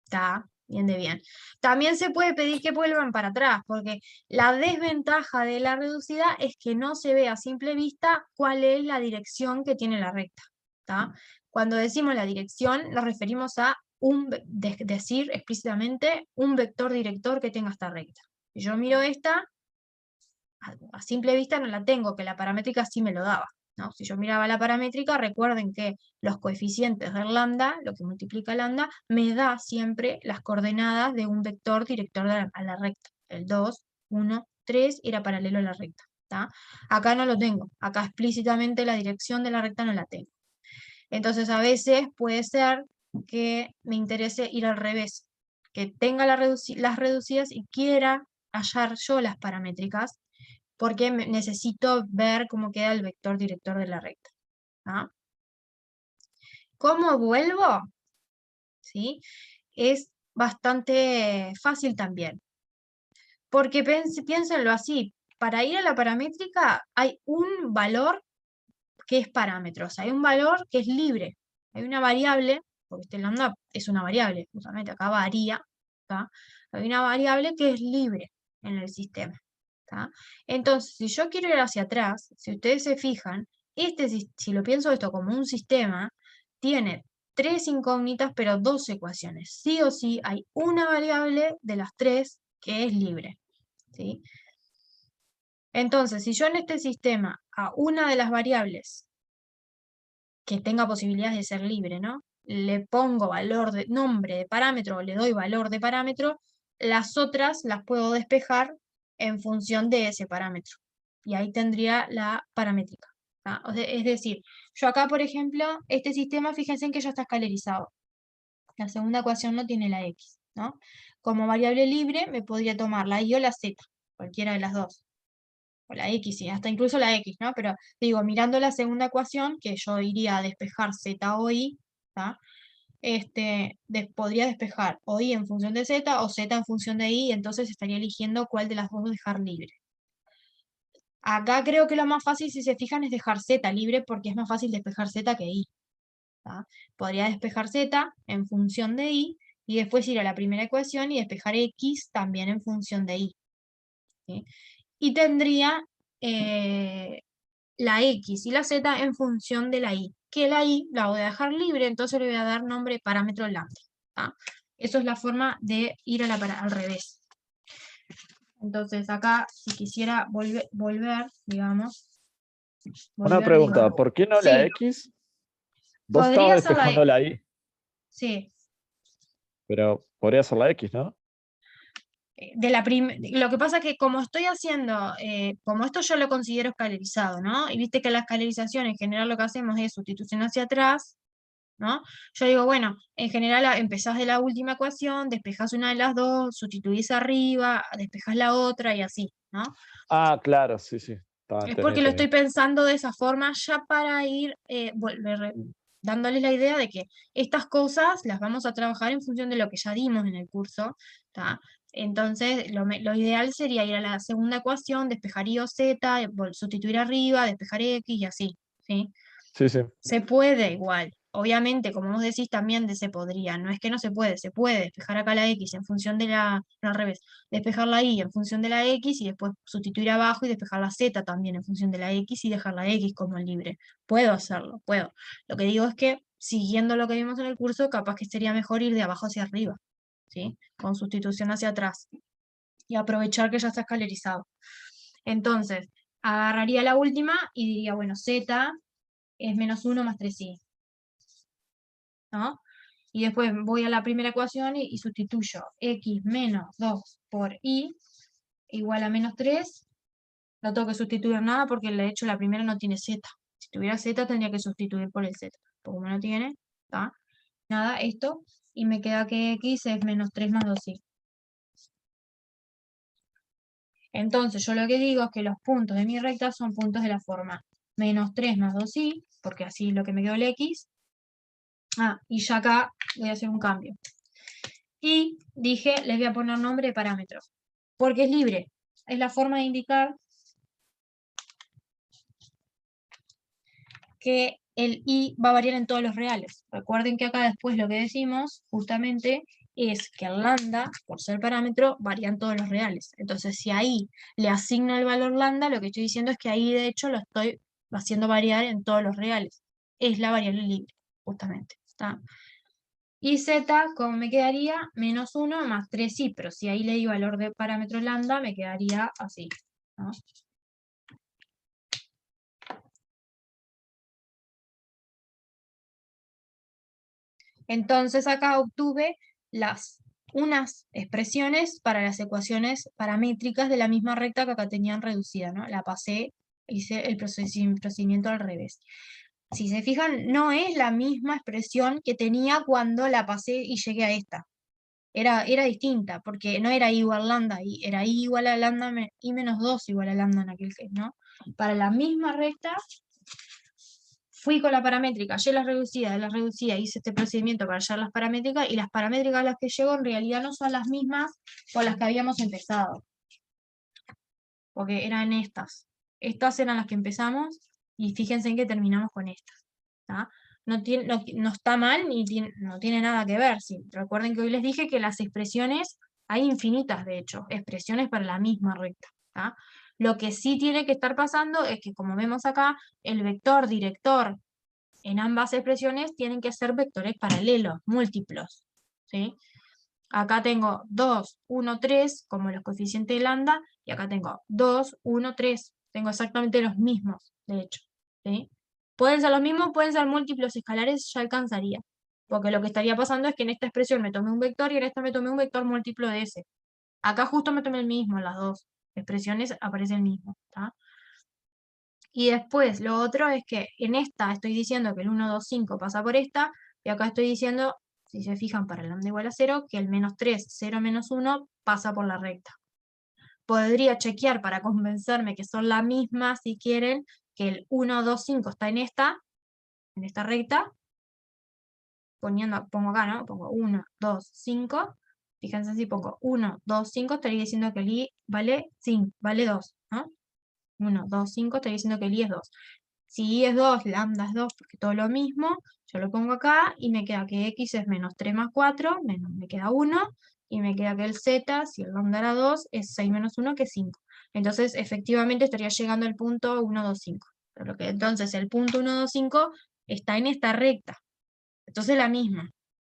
Está bien de bien. También se puede pedir que vuelvan para atrás, porque la desventaja de la reducida es que no se ve a simple vista cuál es la dirección que tiene la recta. ¿Tá? Cuando decimos la dirección, nos referimos a decir explícitamente un vector director que tenga esta recta. Si yo miro esta, a simple vista no la tengo, que la paramétrica sí me lo daba. ¿No? Si yo miraba la paramétrica, recuerden que los coeficientes del lambda, lo que multiplica lambda, me da siempre las coordenadas de un vector director a la recta. El 2, 1, 3 era paralelo a la recta. ¿Tá? Acá no lo tengo. Acá explícitamente la dirección de la recta no la tengo. Entonces a veces puede ser que me interese ir al revés, que tenga las reducidas y quiera hallar yo las paramétricas, porque necesito ver cómo queda el vector director de la recta. ¿Ah? ¿Cómo vuelvo? ¿Sí? Es bastante fácil también. Porque piénsenlo así, para ir a la paramétrica hay un valor que es parámetro. O sea, hay un valor que es libre. Hay una variable, porque este lambda es una variable, justamente acá varía, ¿tá? Hay una variable que es libre en el sistema, ¿tá? Entonces, si yo quiero ir hacia atrás, si ustedes se fijan, si lo pienso esto como un sistema, tiene 3 incógnitas, pero 2 ecuaciones. Sí o sí hay una variable de las 3 que es libre, ¿sí? Entonces, si yo en este sistema a una de las variables que tenga posibilidades de ser libre, ¿no? Le pongo valor de nombre de parámetro, o le doy valor de parámetro, las otras las puedo despejar en función de ese parámetro. Y ahí tendría la paramétrica, ¿tá? O sea, es decir, yo acá, por ejemplo, este sistema, fíjense en que ya está escalerizado. La segunda ecuación no tiene la x, ¿no? Como variable libre me podría tomar la y o la z, cualquiera de las dos. O la x, y hasta incluso la x, ¿no? Pero digo, mirando la segunda ecuación, que yo iría a despejar z o y, ¿tá? Podría despejar o y en función de z o z en función de y, entonces estaría eligiendo cuál de las dos dejar libre. Acá creo que lo más fácil, si se fijan, es dejar z libre, porque es más fácil despejar z que y, ¿tá? Podría despejar z en función de y después ir a la primera ecuación y despejar x también en función de y, ¿sí? Y tendría la x y la z en función de la y, que la y la voy a dejar libre, entonces le voy a dar nombre parámetro lambda, ¿tá? Eso es la forma de ir al revés. Entonces acá, si quisiera volver, digamos. Una pregunta, digamos. ¿por qué no Sí, la X? Vos podría estabas ser la despejando la Y, sí. pero podría ser la X, ¿no? Lo que pasa es que como estoy haciendo, como esto yo lo considero escalerizado, ¿no? Y viste que la escalarización en general lo que hacemos es sustitución hacia atrás, ¿no? Yo digo, bueno, en general empezás de la última ecuación, despejás una de las dos, sustituís arriba, despejás la otra y así, ¿no? Ah, claro, sí, sí. Es porque lo estoy pensando de esa forma ya para ir dándoles la idea de que estas cosas las vamos a trabajar en función de lo que ya dimos en el curso, ¿tá? Entonces, lo ideal sería ir a la segunda ecuación, despejar y o z, sustituir arriba, despejar x y así, ¿sí? Sí, sí. Se puede igual. Obviamente, como vos decís, también se podría. No es que no se puede despejar acá la x en función de no, al revés, despejar la y en función de la x y después sustituir abajo y despejar la z también en función de la x y dejar la x como libre. Puedo hacerlo, puedo. Lo que digo es que, siguiendo lo que vimos en el curso, capaz que sería mejor ir de abajo hacia arriba, ¿sí? Con sustitución hacia atrás. Y aprovechar que ya está escalerizado. Entonces, agarraría la última y diría, bueno, z es -1 más 3i, ¿no? Y después voy a la primera ecuación y sustituyo x menos 2 por y igual a -3. No tengo que sustituir nada porque de hecho la primera no tiene z. Si tuviera z tendría que sustituir por el z. Pero como no tiene, ¿tá? Nada, esto. Y me queda que x es -3 más 2i. Entonces yo lo que digo es que los puntos de mi recta son puntos de la forma -3 más 2i, porque así es lo que me quedó el x. Ah, y ya acá voy a hacer un cambio. Y dije, les voy a poner nombre de parámetro, porque es libre. Es la forma de indicar que el i va a variar en todos los reales. Recuerden que acá después lo que decimos, justamente, es que el lambda, por ser parámetro, varía en todos los reales. Entonces, si ahí le asigno el valor lambda, lo que estoy diciendo es que ahí, de hecho, lo estoy haciendo variar en todos los reales. Es la variable libre, justamente, ¿está? Y z, ¿cómo me quedaría? -1 más 3i, pero si ahí le di valor de parámetro lambda, me quedaría así, ¿no? Entonces acá obtuve unas expresiones para las ecuaciones paramétricas de la misma recta que acá tenían reducida, ¿no? La pasé, hice el procedimiento al revés. Si se fijan, no es la misma expresión que tenía cuando la pasé y llegué a esta. Era distinta, porque no era i igual lambda, era i igual a lambda i menos 2 igual a lambda en aquel case, ¿no? Para la misma recta, fui con la paramétrica, hallé de la reducida, hice este procedimiento para hallar las paramétricas, y las paramétricas a las que llego en realidad no son las mismas con las que habíamos empezado. Porque eran estas. Estas eran las que empezamos, Y fíjense en que terminamos con estas. ¿Tá? No está mal ni no tiene nada que ver. Sí. Recuerden que hoy les dije que las expresiones, hay infinitas de hecho, expresiones para la misma recta. ¿Tá? Lo que sí tiene que estar pasando es que, como vemos acá, el vector director en ambas expresiones tienen que ser vectores paralelos, múltiplos. ¿Sí? Acá tengo 2, 1, 3 como los coeficientes de lambda, y acá tengo 2, 1, 3. Tengo exactamente los mismos, de hecho. ¿Sí? Pueden ser los mismos, pueden ser múltiplos escalares, ya alcanzaría. Porque lo que estaría pasando es que en esta expresión me tomé un vector y en esta me tomé un vector múltiplo de ese. Acá justo me tomé el mismo, en las dos expresiones aparece el mismo. ¿Tá? Y después, lo otro es que en esta estoy diciendo que el 1, 2, 5 pasa por esta, y acá estoy diciendo, si se fijan para el lambda igual a 0, que el menos 3, 0 menos 1 pasa por la recta. Podría chequear para convencerme que son la misma, si quieren, que el 1, 2, 5 está en esta recta, pongo acá, ¿no? Pongo 1, 2, 5, fíjense si pongo 1, 2, 5, estaría diciendo que el i vale 5, vale 2, ¿no? 1, 2, 5, estaría diciendo que el i es 2. Si i es 2, lambda es 2, porque todo lo mismo, yo lo pongo acá y me queda que x es menos 3 más 4, menos, me queda 1, y me queda que el z, si el lambda era 2, es 6 menos 1, que es 5. Entonces, efectivamente, estaría llegando al punto 1, 2, 5. Pero entonces, el punto 1, 2, 5 está en esta recta. Entonces, la misma,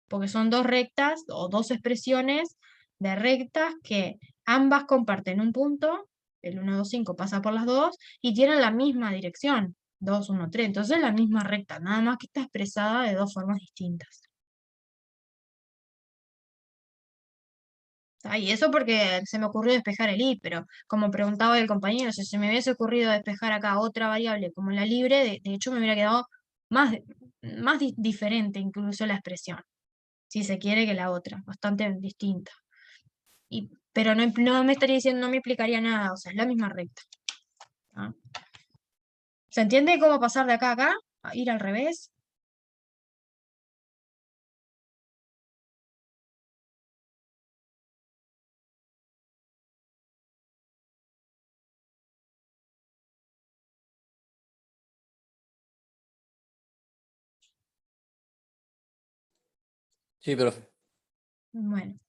porque son dos rectas o dos expresiones de rectas que ambas comparten un punto, el 1, 2, 5 pasa por las dos, y tienen la misma dirección. 2, 1, 3. Entonces la misma recta, nada más que está expresada de dos formas distintas. Y eso porque se me ocurrió despejar el i, pero como preguntaba el compañero, si se me hubiese ocurrido despejar acá otra variable como la libre, de hecho me hubiera quedado más diferente incluso la expresión, si se quiere, que la otra, bastante distinta. Pero no me estaría diciendo, no me explicaría nada, o sea, es la misma recta. ¿Ah? ¿Se entiende cómo pasar de acá a acá? A ir al revés. Sí, profe. Bueno.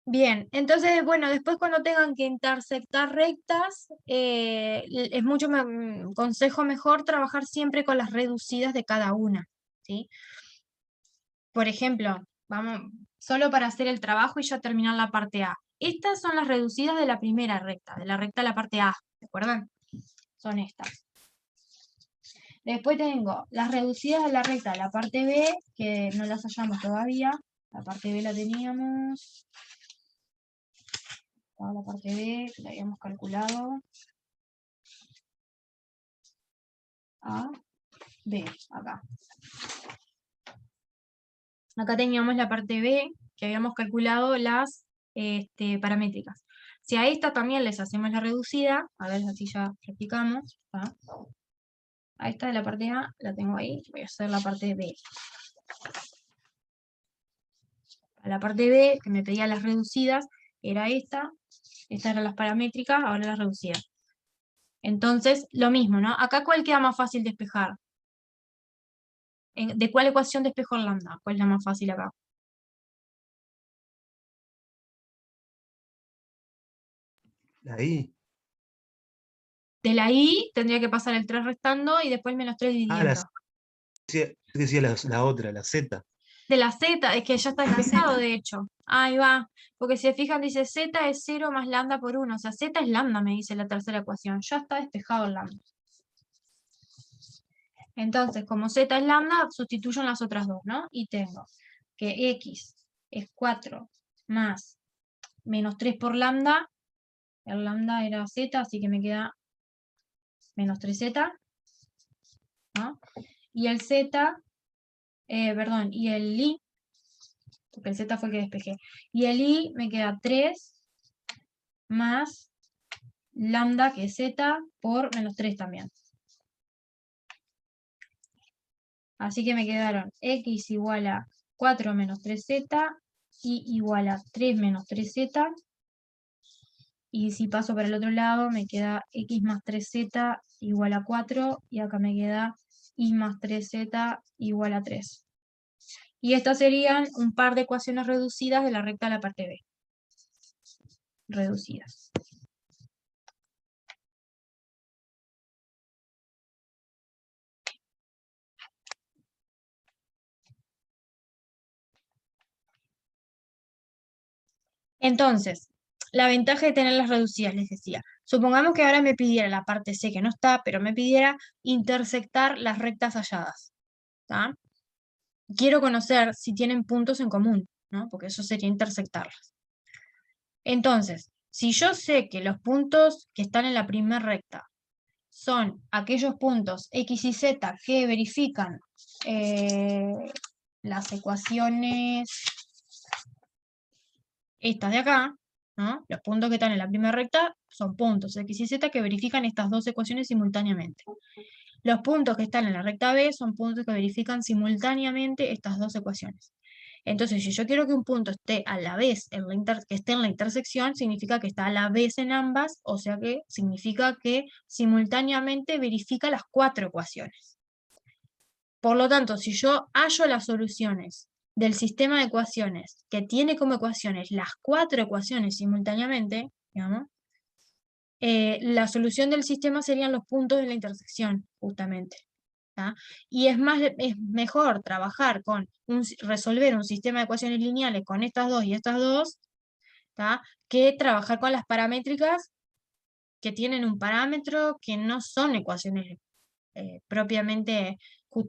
Bien, entonces, bueno, después cuando tengan que intersectar rectas, es mucho consejo mejor trabajar siempre con las reducidas de cada una, ¿sí? Por ejemplo, vamos, solo para hacer el trabajo y ya terminar la parte A. Estas son las reducidas de la primera recta, de la recta de la parte A, ¿de acuerdo? Son estas. Después tengo las reducidas de la recta de la parte B, que no las hallamos todavía. La parte B la teníamos. La parte B, que la habíamos calculado. A, B, acá. Acá teníamos la parte B, que habíamos calculado las paramétricas. Si a esta también les hacemos la reducida, a ver, así ya practicamos. ¿Tá? A esta de la parte A, la tengo ahí, voy a hacer la parte B. A la parte B, que me pedía las reducidas, era esta. Estas eran las paramétricas, ahora las reducidas. Entonces, lo mismo, ¿no? Acá, ¿cuál queda más fácil despejar? ¿De cuál ecuación despejo el lambda? ¿Cuál es la más fácil acá? La I. De la I tendría que pasar el 3 restando y después menos 3 dividiendo. Yo decía la otra, la Z. De la Z, es que ya está despejado, de hecho. Ahí va. Porque si se fijan, dice Z es 0 más lambda por 1. O sea, Z es lambda, me dice la tercera ecuación. Ya está despejado el lambda. Entonces, como Z es lambda, sustituyo en las otras dos, ¿no? Y tengo que X es 4 más menos 3 por lambda. El lambda era Z, así que me queda menos 3Z. ¿No? Y el Z, perdón, y el I, porque el Z fue el que despejé. Y el I me queda 3 más lambda, que es Z, por menos 3 también. Así que me quedaron X igual a 4 menos 3Z, Y igual a 3 menos 3Z, Y si paso para el otro lado, me queda x más 3z igual a 4, y acá me queda y más 3z igual a 3. Y estas serían un par de ecuaciones reducidas de la recta de la parte B. Reducidas. Entonces, la ventaja de tenerlas reducidas, les decía. Supongamos que ahora me pidiera la parte C, que no está, pero me pidiera intersectar las rectas halladas. ¿Tá? Quiero conocer si tienen puntos en común, ¿no? Porque eso sería intersectarlas. Entonces, si yo sé que los puntos que están en la primera recta son aquellos puntos X y Z que verifican las ecuaciones estas de acá, ¿no? Los puntos que están en la primera recta son puntos X y Z que verifican estas dos ecuaciones simultáneamente. Los puntos que están en la recta B son puntos que verifican simultáneamente estas dos ecuaciones. Entonces, si yo quiero que un punto esté a la vez que esté en la intersección, significa que está a la vez en ambas, o sea que significa que simultáneamente verifica las 4 ecuaciones. Por lo tanto, si yo hallo las soluciones del sistema de ecuaciones que tiene como ecuaciones las 4 ecuaciones simultáneamente, digamos, la solución del sistema serían los puntos de la intersección, justamente. ¿tá? Y es mejor trabajar con resolver un sistema de ecuaciones lineales con estas dos y estas dos, ¿tá? Que trabajar con las paramétricas que tienen un parámetro que no son ecuaciones propiamente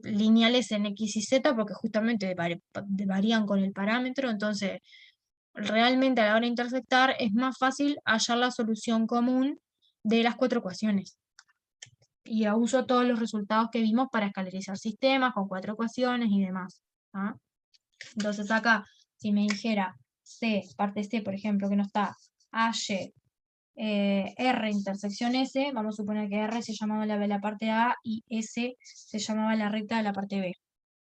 lineales en X y Z, porque justamente varían con el parámetro, entonces realmente a la hora de intersectar es más fácil hallar la solución común de las 4 ecuaciones. Y uso todos los resultados que vimos para escalarizar sistemas con 4 ecuaciones y demás. ¿ah? Entonces acá, si me dijera C, parte C, por ejemplo, que no está H, R intersección S, vamos a suponer que R se llamaba la parte A y S se llamaba la recta de la parte B.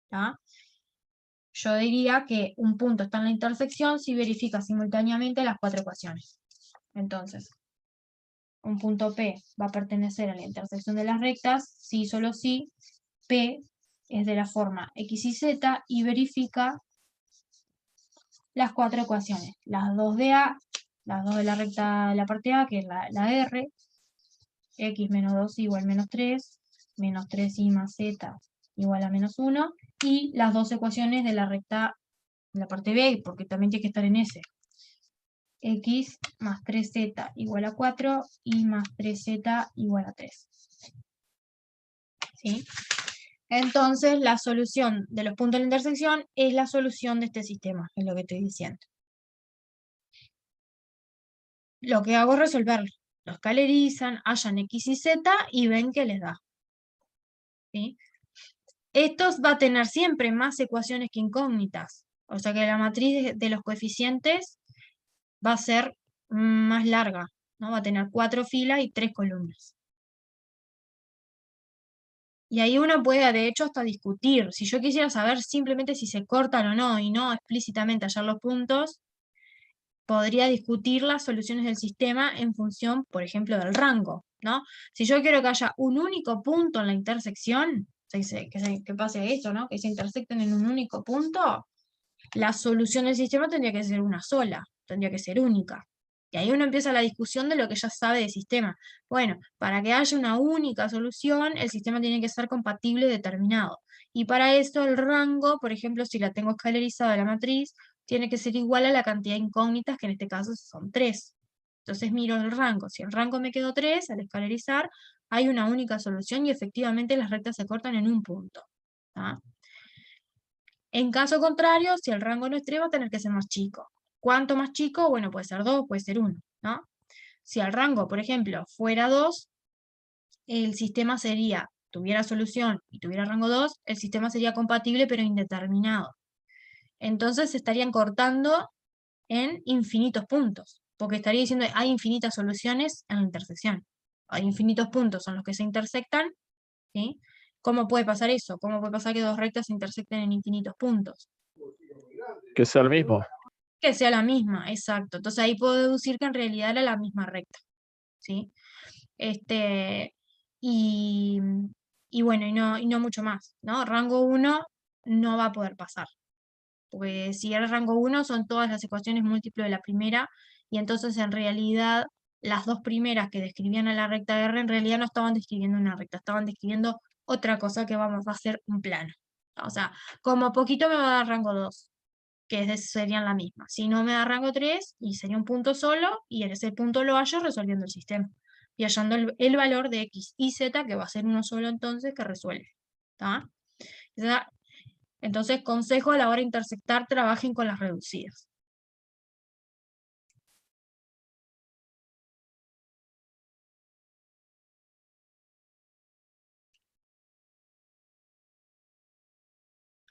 ¿tá? Yo diría que un punto está en la intersección si verifica simultáneamente las 4 ecuaciones. Entonces, un punto P va a pertenecer a la intersección de las rectas si solo si P es de la forma X y Z y verifica las 4 ecuaciones. Las 2 de A, las 2 de la recta de la parte A, que es la R, X menos 2 igual menos 3, menos 3y más Z igual a menos 1, y las 2 ecuaciones de la recta de la parte B, porque también tiene que estar en S. X más 3z igual a 4 y más 3z igual a 3. ¿Sí? Entonces, la solución de los puntos de la intersección es la solución de este sistema, es lo que estoy diciendo. Lo que hago es resolverlo. Lo escalerizan, hallan X y Z y ven que les da. ¿Sí? Esto va a tener siempre más ecuaciones que incógnitas. O sea que la matriz de los coeficientes va a ser más larga, ¿no? Va a tener 4 filas y 3 columnas. Y ahí uno puede, de hecho, hasta discutir. Si yo quisiera saber simplemente si se cortan o no, y no explícitamente hallar los puntos, podría discutir las soluciones del sistema en función, por ejemplo, del rango, ¿no? Si yo quiero que haya un único punto en la intersección, que pase esto, ¿no? Que se intersecten en un único punto, la solución del sistema tendría que ser una sola, tendría que ser única. Y ahí uno empieza la discusión de lo que ya sabe del sistema. Bueno, para que haya una única solución, el sistema tiene que ser compatible determinado. Y para eso el rango, por ejemplo, si la tengo escalerizada la matriz, tiene que ser igual a la cantidad de incógnitas, que en este caso son 3. Entonces miro el rango. Si el rango me quedó 3, al escalerizar, hay una única solución y efectivamente las rectas se cortan en un punto. ¿tá? En caso contrario, si el rango no es 3, va a tener que ser más chico. ¿Cuánto más chico? Bueno, puede ser 2, puede ser 1, ¿no? Si el rango, por ejemplo, fuera 2, el sistema tuviera solución y tuviera rango 2, el sistema sería compatible pero indeterminado. Entonces se estarían cortando en infinitos puntos, porque estaría diciendo hay infinitas soluciones en la intersección. Hay infinitos puntos son los que se intersectan, ¿sí? ¿Cómo puede pasar eso? ¿Cómo puede pasar que dos rectas se intersecten en infinitos puntos? Que sea el mismo. que sea la misma, exacto. Entonces ahí puedo deducir que en realidad era la misma recta, ¿sí? Y, y bueno, y no mucho más, ¿no? Rango 1 no va a poder pasar, porque si era rango 1 son todas las ecuaciones múltiples de la primera, y entonces en realidad las dos primeras que describían a la recta R en realidad no estaban describiendo una recta, estaban describiendo otra cosa que vamos a hacer un plano. O sea, como poquito me va a dar rango 2, serían la misma. Si no me da rango 3, y sería un punto solo, y en ese punto lo hallo resolviendo el sistema. Y hallando el valor de X y Z, que va a ser uno solo entonces, que resuelve. ¿Está? Entonces, consejo a la hora de intersectar, trabajen con las reducidas.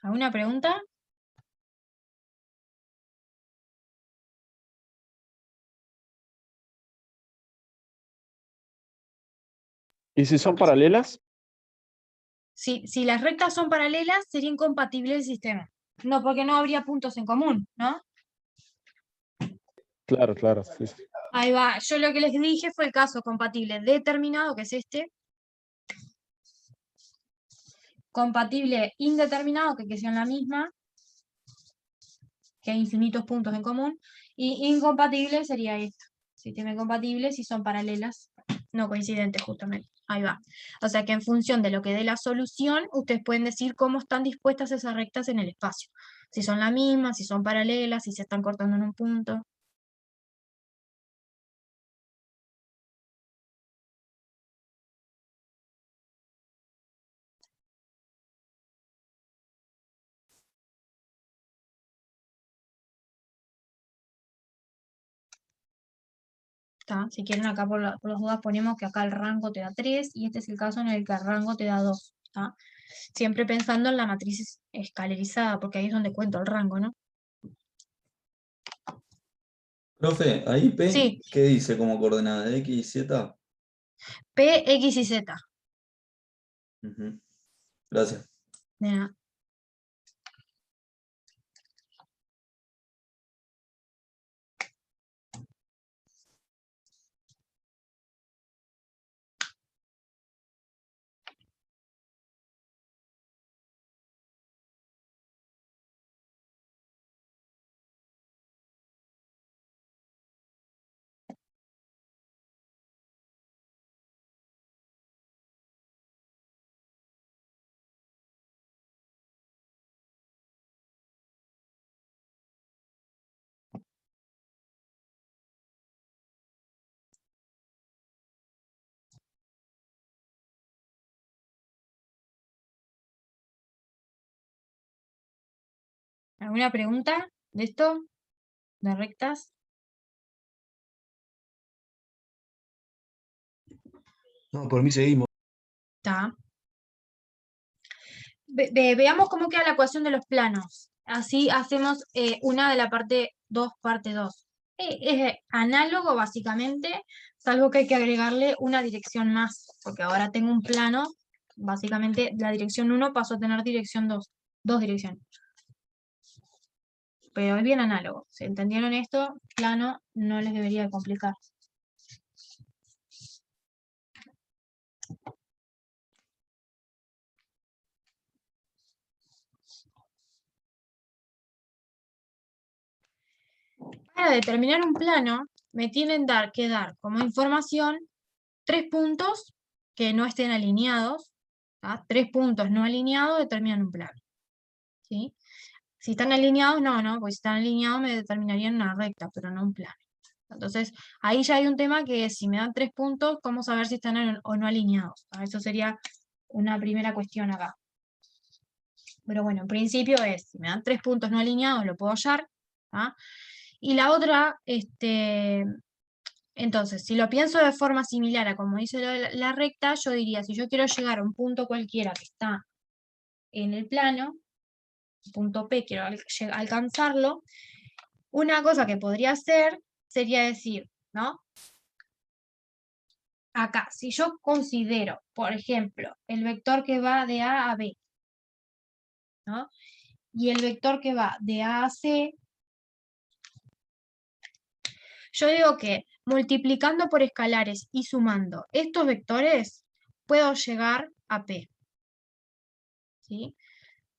¿Alguna pregunta? ¿Y si son paralelas? Si las rectas son paralelas, sería incompatible el sistema. No, porque no habría puntos en común, ¿no? Claro, claro, sí, sí. Ahí va. Yo lo que les dije fue el caso compatible determinado, que es este. Compatible indeterminado, que sean la misma, que hay infinitos puntos en común. Y incompatible sería esto. Sistema incompatible si son paralelas, no coincidentes justamente. Ahí va. O sea que en función de lo que dé la solución, ustedes pueden decir cómo están dispuestas esas rectas en el espacio. Si son la misma, si son paralelas, si se están cortando en un punto. ¿Tá? Si quieren acá por las dudas ponemos que acá el rango te da 3 y este es el caso en el que el rango te da 2. ¿Tá? Siempre pensando en la matriz escalerizada, porque ahí es donde cuento el rango, ¿no? Profe, ahí P, Sí, ¿qué dice como coordenada? ¿X y Z? P, X y Z. Ujú. Gracias. De nada. ¿Alguna pregunta de esto? ¿De rectas? No, por mí seguimos. Está. Veamos cómo queda la ecuación de los planos. Así hacemos una de la parte 2, parte 2. Es análogo básicamente, salvo que hay que agregarle una dirección más, porque ahora tengo un plano, básicamente la dirección 1 pasó a tener dirección 2, dos direcciones. Pero es bien análogo. Si entendieron esto, plano no les debería complicar. Para determinar un plano, me tienen que dar como información 3 puntos que no estén alineados. 3 puntos no alineados determinan un plano. ¿Sí? Si están alineados, no, porque si están alineados me determinarían una recta, pero no un plano. Entonces, ahí ya hay un tema que es, si me dan 3 puntos, ¿cómo saber si están o no alineados? Eso sería una primera cuestión acá. Pero bueno, en principio es, si me dan 3 puntos no alineados, lo puedo hallar. Y la otra, entonces, si lo pienso de forma similar a como dice la recta, yo diría, si yo quiero llegar a un punto cualquiera que está en el plano, punto P, quiero alcanzarlo, una cosa que podría hacer sería decir, ¿no? Acá, si yo considero, por ejemplo, el vector que va de A a B, ¿no? Y el vector que va de A a C, Yo digo que multiplicando por escalares y sumando estos vectores, puedo llegar a P. ¿Sí?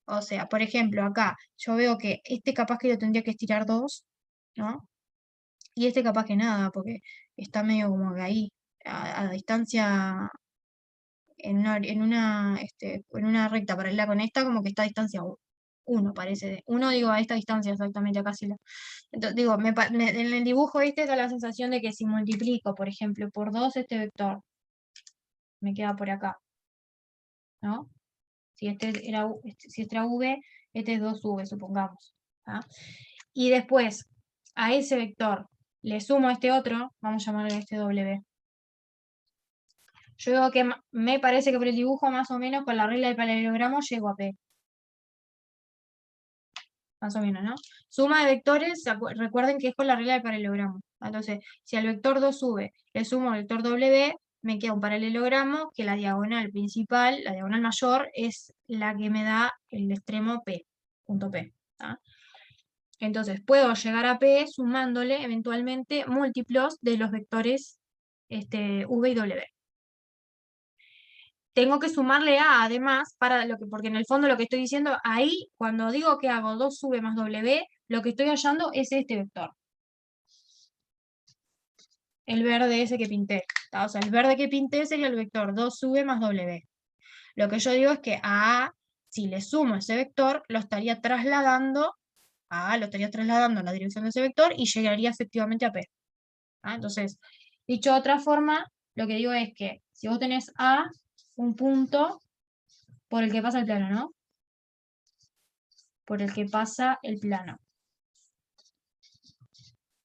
O sea, por ejemplo, acá yo veo que este capaz que lo tendría que estirar 2, ¿no? Y este capaz que nada, porque está medio como que ahí, a distancia, en una recta paralela con esta, como que está a distancia 1, parece. 1 digo a esta distancia exactamente, acá sí. Entonces, digo, en el dibujo este da la sensación de que si multiplico, por ejemplo, por 2 este vector, me queda por acá, ¿no? Si si este era V, este es 2V, supongamos. ¿Ah? Y después, a ese vector le sumo a este otro, vamos a llamarle este W. Yo digo que me parece que por el dibujo más o menos con la regla del paralelogramo llego a P. Más o menos, ¿no? Suma de vectores, recuerden que es con la regla del paralelogramo. Entonces, si al vector 2 sube, le sumo al vector W, me queda un paralelogramo que la diagonal principal, la diagonal mayor, es la que me da el extremo P, punto P. ¿Tá? Entonces, puedo llegar a P sumándole eventualmente múltiplos de los vectores V y W. Tengo que sumarle A además, porque en el fondo lo que estoy diciendo ahí, cuando digo que hago 2V más W, lo que estoy hallando es este vector. El verde ese que pinté. ¿Tá? O sea, el verde que pinté sería el vector 2V más W. Lo que yo digo es que a A, si le sumo ese vector, lo estaría trasladando a A, lo estaría trasladando en la dirección de ese vector y llegaría efectivamente a P. ¿Ah? Entonces, dicho de otra forma, lo que digo es que si vos tenés A, un punto por el que pasa el plano, ¿no? Por el que pasa el plano.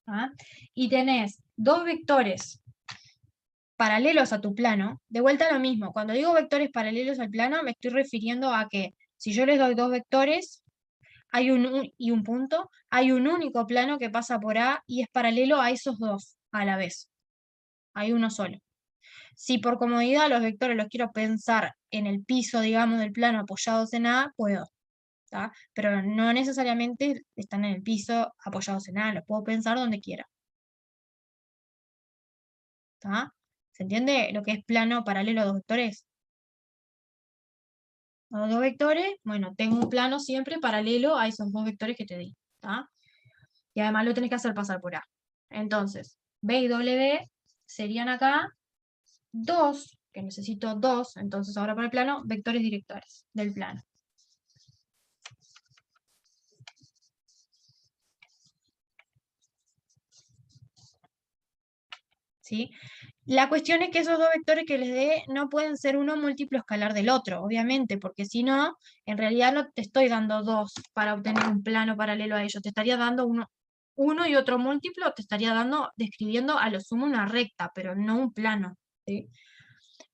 ¿Ah? Y tenés dos vectores paralelos a tu plano, de vuelta lo mismo. Cuando digo vectores paralelos al plano, me estoy refiriendo a que si yo les doy dos vectores y un punto, hay un único plano que pasa por A y es paralelo a esos dos a la vez. Hay uno solo. Si por comodidad los vectores los quiero pensar en el piso, digamos, del plano apoyados en A, puedo. ¿Tá? Pero no necesariamente están en el piso apoyados en A, los puedo pensar donde quiera. ¿Tá? ¿Se entiende lo que es plano paralelo a dos vectores? A dos vectores, bueno, tengo un plano siempre paralelo a esos dos vectores que te di. ¿Tá? Y además lo tenés que hacer pasar por A. Entonces, B y W serían acá dos, que necesito dos, entonces ahora para el plano, vectores directores del plano. ¿Sí? La cuestión es que esos dos vectores que les dé no pueden ser uno múltiplo escalar del otro, obviamente, porque si no, en realidad no te estoy dando dos para obtener un plano paralelo a ellos, te estaría dando uno y otro múltiplo, te estaría describiendo a lo sumo una recta, pero no un plano. ¿Sí?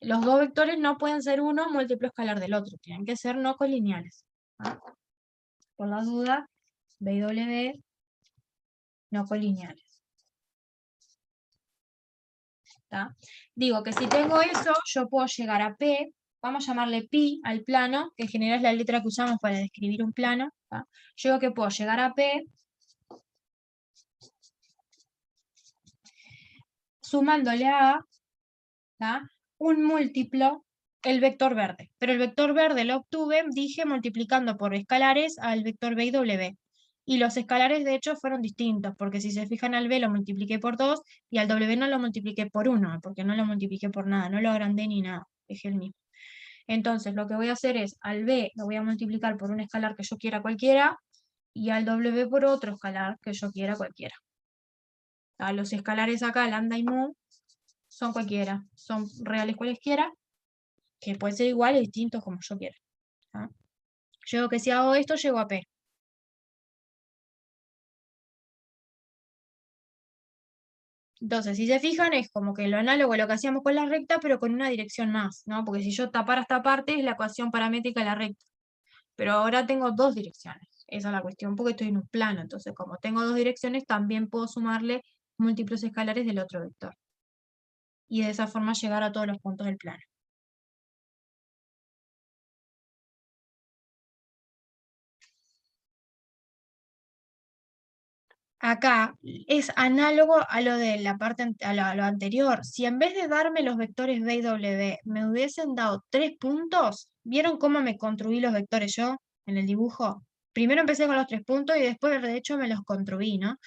Los dos vectores no pueden ser uno múltiplo escalar del otro, tienen que ser no colineales. ¿Ah? Por las dudas, B y W no colineales. ¿Tá? Digo que si tengo eso, yo puedo llegar a P, vamos a llamarle pi al plano, que en general es la letra que usamos para describir un plano. ¿Tá? Yo digo que puedo llegar a P sumándole a A, ¿tá? Un múltiplo, el vector verde. Pero el vector verde lo obtuve, dije, multiplicando por escalares al vector B y W. Y los escalares, de hecho, fueron distintos, porque si se fijan al B lo multipliqué por 2 y al W no lo multipliqué por 1, porque no lo multipliqué por nada, no lo agrandé ni nada, dejé el mismo. Entonces, lo que voy a hacer es, al B lo voy a multiplicar por un escalar que yo quiera cualquiera, y al W por otro escalar que yo quiera cualquiera. A los escalares acá, lambda y mu, son cualquiera, son reales cualesquiera, que pueden ser iguales, distintos, como yo quiera. ¿Ah? Yo digo que si hago esto, llego a P. Entonces, si se fijan, es como que lo análogo a lo que hacíamos con la recta, pero con una dirección más, ¿no? Porque si yo tapara esta parte, es la ecuación paramétrica de la recta. Pero ahora tengo dos direcciones. Esa es la cuestión, porque estoy en un plano. Entonces, como tengo dos direcciones, también puedo sumarle múltiplos escalares del otro vector. Y de esa forma llegar a todos los puntos del plano. acá es análogo a lo de la parte a lo anterior. Si en vez de darme los vectores B y W me hubiesen dado 3 puntos, ¿vieron cómo me construí los vectores yo en el dibujo? Primero empecé con los 3 puntos y después de hecho me los construí, ¿no?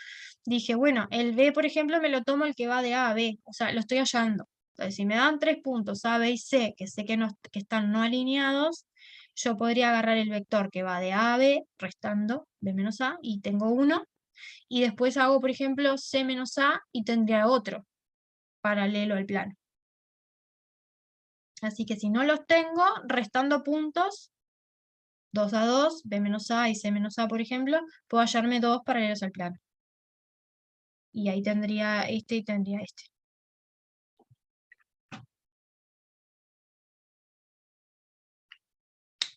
Dije, bueno, el B, por ejemplo, me lo tomo el que va de A a B, o sea, lo estoy hallando. Entonces, si me dan 3 puntos A, B y C, que sé que, que están no alineados, yo podría agarrar el vector que va de A a B, restando B menos A, y tengo uno, y después hago, por ejemplo, C menos A y tendría otro paralelo al plano. Así que si no los tengo, restando puntos, 2 a 2, B menos A y C menos A, por ejemplo, puedo hallarme dos paralelos al plano. Y ahí tendría este y tendría este.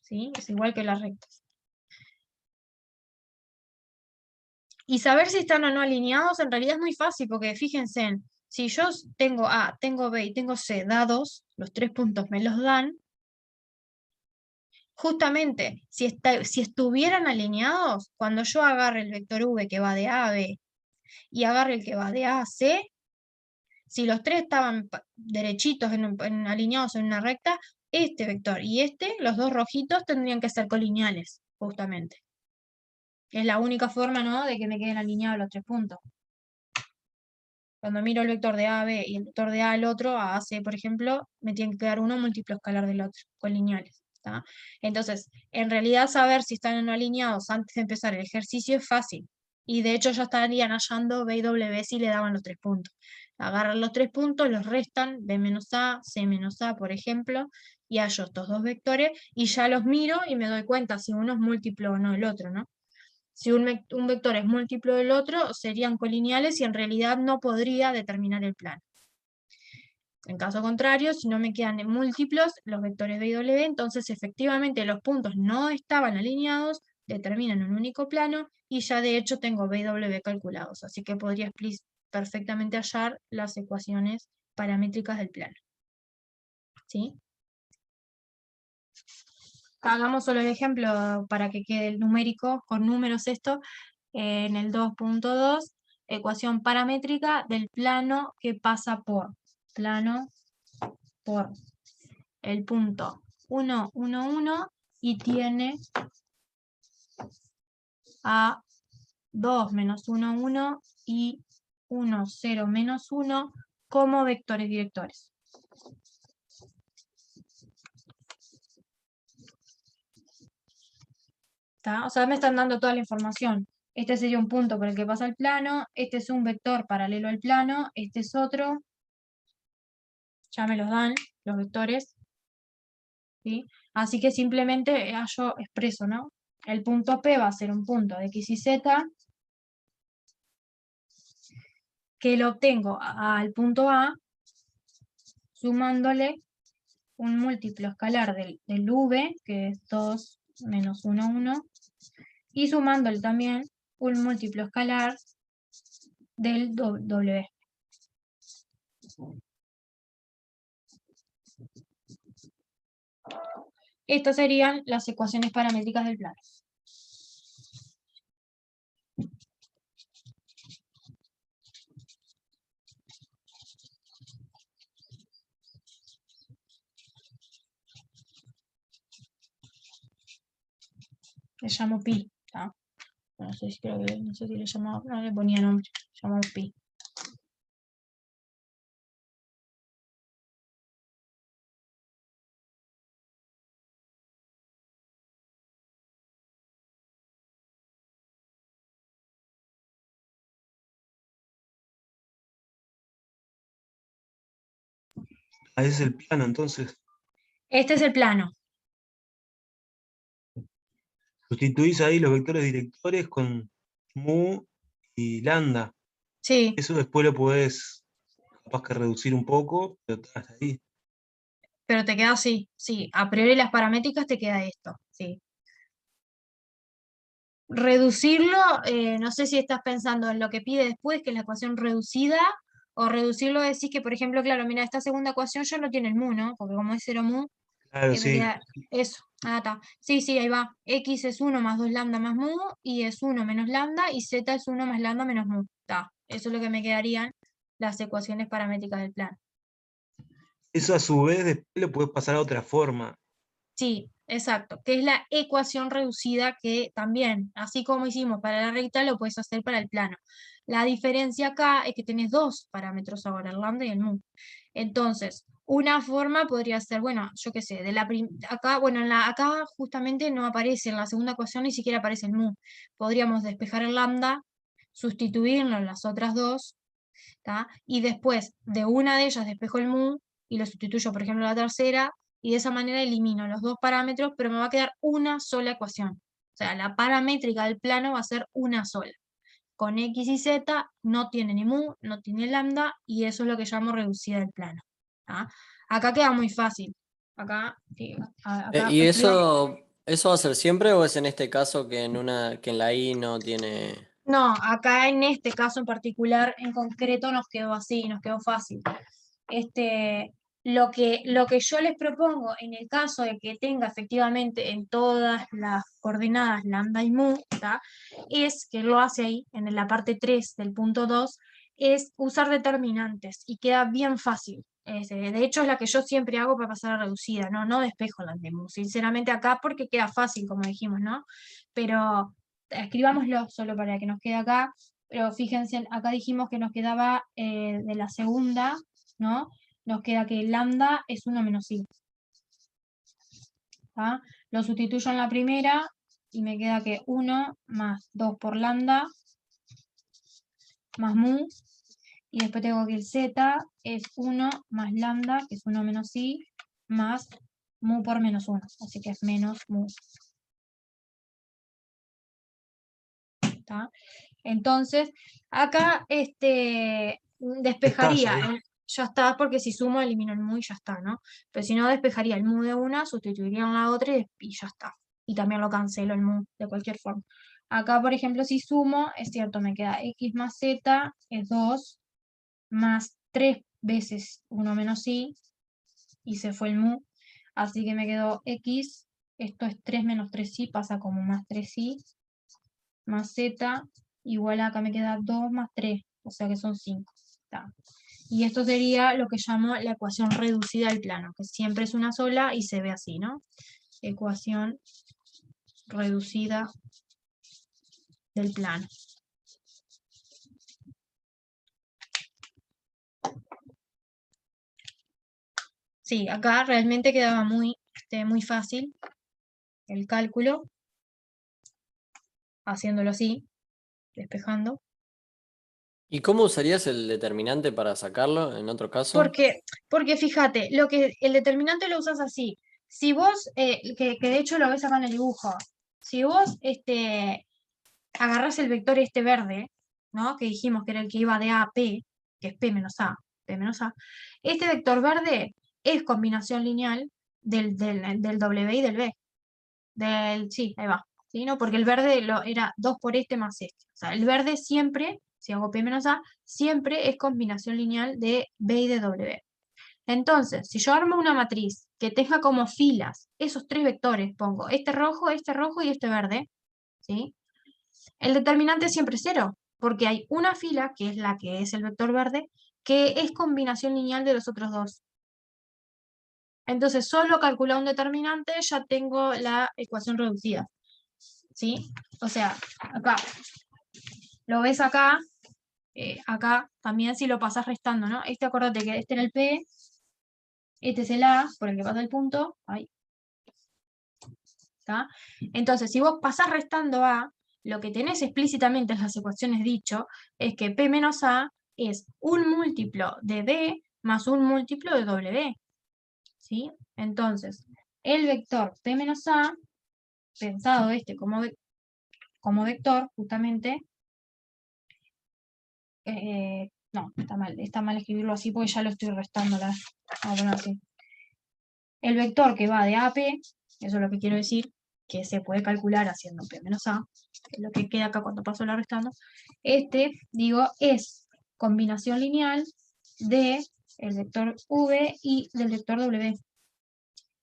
¿Sí? Es igual que las rectas. Y saber si están o no alineados en realidad es muy fácil, porque fíjense, si yo tengo A, tengo B y tengo C dados, los 3 puntos me los dan, justamente, si estuvieran alineados, cuando yo agarre el vector V que va de A a B y agarre el que va de A a C, si los tres estaban derechitos, alineados en una recta, este vector y los dos rojitos, tendrían que ser colineales, justamente. Es la única forma, ¿no?, de que me queden alineados los 3 puntos. Cuando miro el vector de A a B y el vector de A al otro, a C, por ejemplo, me tiene que quedar uno múltiplo escalar del otro, colineales. ¿Tá? Entonces, en realidad saber si están o no alineados antes de empezar el ejercicio es fácil. Y de hecho ya estarían hallando B y W si le daban los 3 puntos. Agarran los 3 puntos, los restan, B menos A, C menos A, por ejemplo, y hallo estos dos vectores, y ya los miro y me doy cuenta si uno es múltiplo o no del otro, ¿no? Si un vector es múltiplo del otro, serían colineales y en realidad no podría determinar el plano. En caso contrario, si no me quedan múltiplos los vectores B y W, entonces efectivamente los puntos no estaban alineados, determinan un único plano y ya de hecho tengo B y W calculados, así que podría perfectamente hallar las ecuaciones paramétricas del plano. ¿Sí? Hagamos solo el ejemplo para que quede el numérico, con números esto, en el 2.2, ecuación paramétrica del plano que pasa por el punto 1, 1, 1 y tiene a 2, menos 1, 1 y 1, 0, menos 1 como vectores directores. ¿Tá? O sea, me están dando toda la información. Este sería un punto por el que pasa el plano, este es un vector paralelo al plano, este es otro, ya me los dan los vectores, ¿sí? Así que simplemente yo expreso, ¿no? El punto P va a ser un punto de X y Z, que lo obtengo al punto A, sumándole un múltiplo escalar del V, que es 2 menos 1, 1, y sumándole también un múltiplo escalar del W. Estas serían las ecuaciones paramétricas del plano. Le llamo pi, ¿tá? No sé si le llamaba, no le ponía nombre, llamamos pi. Ah, ese es el plano, entonces. Este es el plano. Sustituís ahí los vectores directores con mu y lambda. Sí, Eso después lo podés capaz que reducir un poco, pero hasta ahí. pero te queda así, sí. A priori las paramétricas te queda esto, sí. Reducirlo, no sé si estás pensando en lo que pide después, que es la ecuación reducida, o reducirlo decís que, por ejemplo, claro, mira, esta segunda ecuación ya no tiene el mu, ¿no? Porque como es 0 mu, Claro, me sí. queda eso. Ah, está. Sí, sí, ahí va. X es 1 más 2 lambda más mu, y es 1 menos lambda, y z es 1 más lambda menos mu. Está. Eso es lo que me quedarían las ecuaciones paramétricas del plano. Eso a su vez después lo puedes pasar a otra forma. Sí, exacto. Que es la ecuación reducida que también, así como hicimos para la recta, lo puedes hacer para el plano. La diferencia acá es que tenés dos parámetros ahora, el lambda y el mu. Entonces, una forma podría ser, bueno, yo qué sé, acá, bueno, acá justamente no aparece, en la segunda ecuación ni siquiera aparece el mu. Podríamos despejar el lambda, sustituirlo en las otras dos, ¿tá? Y después de una de ellas despejo el mu y lo sustituyo, por ejemplo, a la tercera, y de esa manera elimino los dos parámetros, pero me va a quedar una sola ecuación. O sea, la paramétrica del plano va a ser una sola. Con X y Z no tiene ni mu, no tiene lambda, y eso es lo que llamo reducida del plano. ¿Tá? Acá queda muy fácil. Acá, acá ¿Y escribamos. eso va a ser siempre o es en este caso que que en la I no tiene? No, acá en este caso en particular, en concreto, nos quedó así, nos quedó fácil. Lo que yo les propongo en el caso de que tenga efectivamente en todas las coordenadas lambda y mu, ¿tá? Es que lo hace ahí, en la parte 3 del punto 2, es usar determinantes y queda bien fácil. De hecho, es la que yo siempre hago para pasar a reducida, ¿no? No despejo la de mu, sinceramente acá porque queda fácil, como dijimos, ¿no? Pero escribámoslo solo para que nos quede acá, pero fíjense, acá dijimos que nos quedaba de la segunda, ¿no? Nos queda que lambda es 1 menos i. ¿Tá? Lo sustituyo en la primera y me queda que 1 más 2 por lambda más mu, y después tengo que el z es 1 más lambda, que es 1 menos i, más mu por menos 1, así que es menos mu. ¿Tá? Entonces, acá Estás despejaría, ahí. ya está, porque si sumo elimino el mu y ya está, ¿no? Pero si no, despejaría el mu de una, sustituiría en la otra y ya está. Y también lo cancelo el mu de cualquier forma. Acá, por ejemplo, si sumo, es cierto, me queda x más z es 2 más 3 veces 1 menos i, y se fue el mu. Así que me quedó x, esto es 3 menos 3i, pasa como más 3i, más z, igual acá me queda 2 más 3, o sea que son 5. Está. Y esto sería lo que llamo la ecuación reducida al plano, que siempre es una sola y se ve así, ¿no? Ecuación reducida del plano. Sí, acá realmente quedaba muy fácil el cálculo, haciéndolo así, despejando. ¿Y cómo usarías el determinante para sacarlo en otro caso? Porque fíjate, el determinante lo usas así. Si vos, que de hecho lo ves acá en el dibujo, si vos agarrás el vector este verde, ¿no? Que dijimos que era el que iba de A a P, que es P menos A, este vector verde es combinación lineal del W y del B. Sí, ahí va. ¿Sí? ¿No? Porque el verde era 2 por este más este. O sea, el verde siempre, si hago P menos A, siempre es combinación lineal de B y de W. Entonces, si yo armo una matriz que tenga como filas esos tres vectores, pongo este rojo y este verde, ¿sí? El determinante es siempre 0, porque hay una fila, que es la que es el vector verde, que es combinación lineal de los otros dos. Entonces, solo calcular un determinante ya tengo la ecuación reducida. ¿Sí? O sea, acá, lo ves acá, acá también si lo pasas restando, ¿no? Acuérdate que este era el P, este es el A, por el que pasa el punto, ahí. ¿Tá? Entonces, si vos pasás restando A, lo que tenés explícitamente en las ecuaciones dicho es que P menos A es un múltiplo de B más un múltiplo de W. ¿Sí? Entonces, el vector P menos A, pensado como vector, justamente, no, está mal escribirlo así porque ya lo estoy restando. Vamos a ponerlo así. El vector que va de A a P, eso es lo que quiero decir, que se puede calcular haciendo P menos A, que es lo que queda acá cuando paso la restando, digo, es combinación lineal de el vector V y del vector W.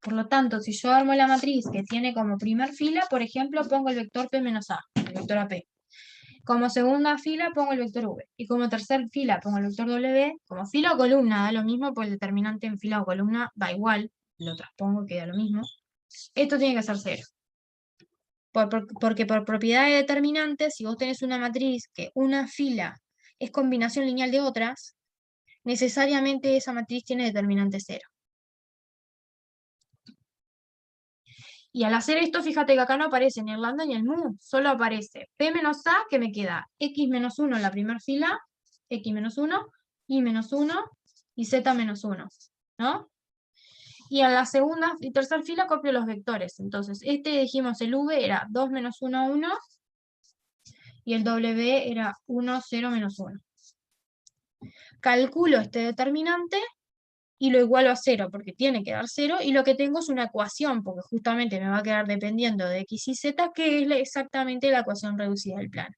Por lo tanto, si yo armo la matriz que tiene como primer fila, por ejemplo, pongo el vector P menos A, el vector AP. Como segunda fila pongo el vector V. Y como tercera fila pongo el vector W. Como fila o columna da lo mismo, pues el determinante en fila o columna va igual. Lo transpongo, queda lo mismo. Esto tiene que ser 0. Porque por propiedad de determinante, si vos tenés una matriz que una fila es combinación lineal de otras, necesariamente esa matriz tiene determinante 0. Y al hacer esto, fíjate que acá no aparece ni el lambda ni el mu, solo aparece P menos A, que me queda X menos 1 en la primera fila, X menos 1, Y menos 1 y Z menos 1, ¿no? Y en la segunda y tercera fila copio los vectores. Entonces, dijimos, el V era 2 menos 1, 1, y el W era 1, 0, menos 1. Calculo este determinante y lo igualo a 0, porque tiene que dar 0, y lo que tengo es una ecuación, porque justamente me va a quedar dependiendo de X y Z, que es exactamente la ecuación reducida del plano.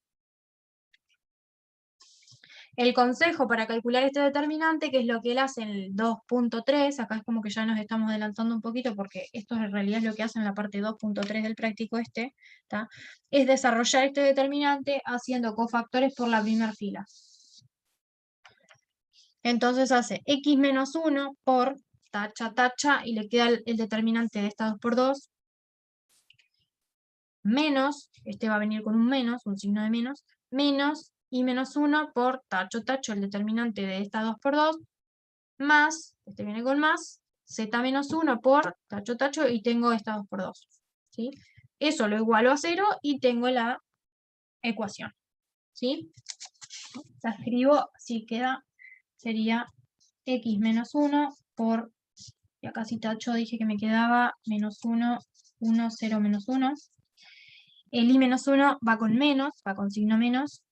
El consejo para calcular este determinante, que es lo que él hace en el 2.3, acá es como que ya nos estamos adelantando un poquito, porque esto en realidad es lo que hace en la parte 2.3 del práctico ¿tá? Es desarrollar este determinante haciendo cofactores por la primera fila. Entonces hace X menos 1 por tacha, tacha, y le queda el determinante de esta 2 por 2, menos, este va a venir con un menos, un signo de menos, menos Y menos 1 por tacho, tacho, el determinante de esta 2 por 2, más, este viene con más, Z menos 1 por tacho, tacho, y tengo esta 2 por 2. ¿Sí? Eso lo igualo a 0 y tengo la ecuación. ¿Sí? La escribo, así queda, sería X menos 1 por, y acá si tacho dije que me quedaba menos 1, 1, 0, menos 1. El Y menos 1 va con menos, va con signo menos,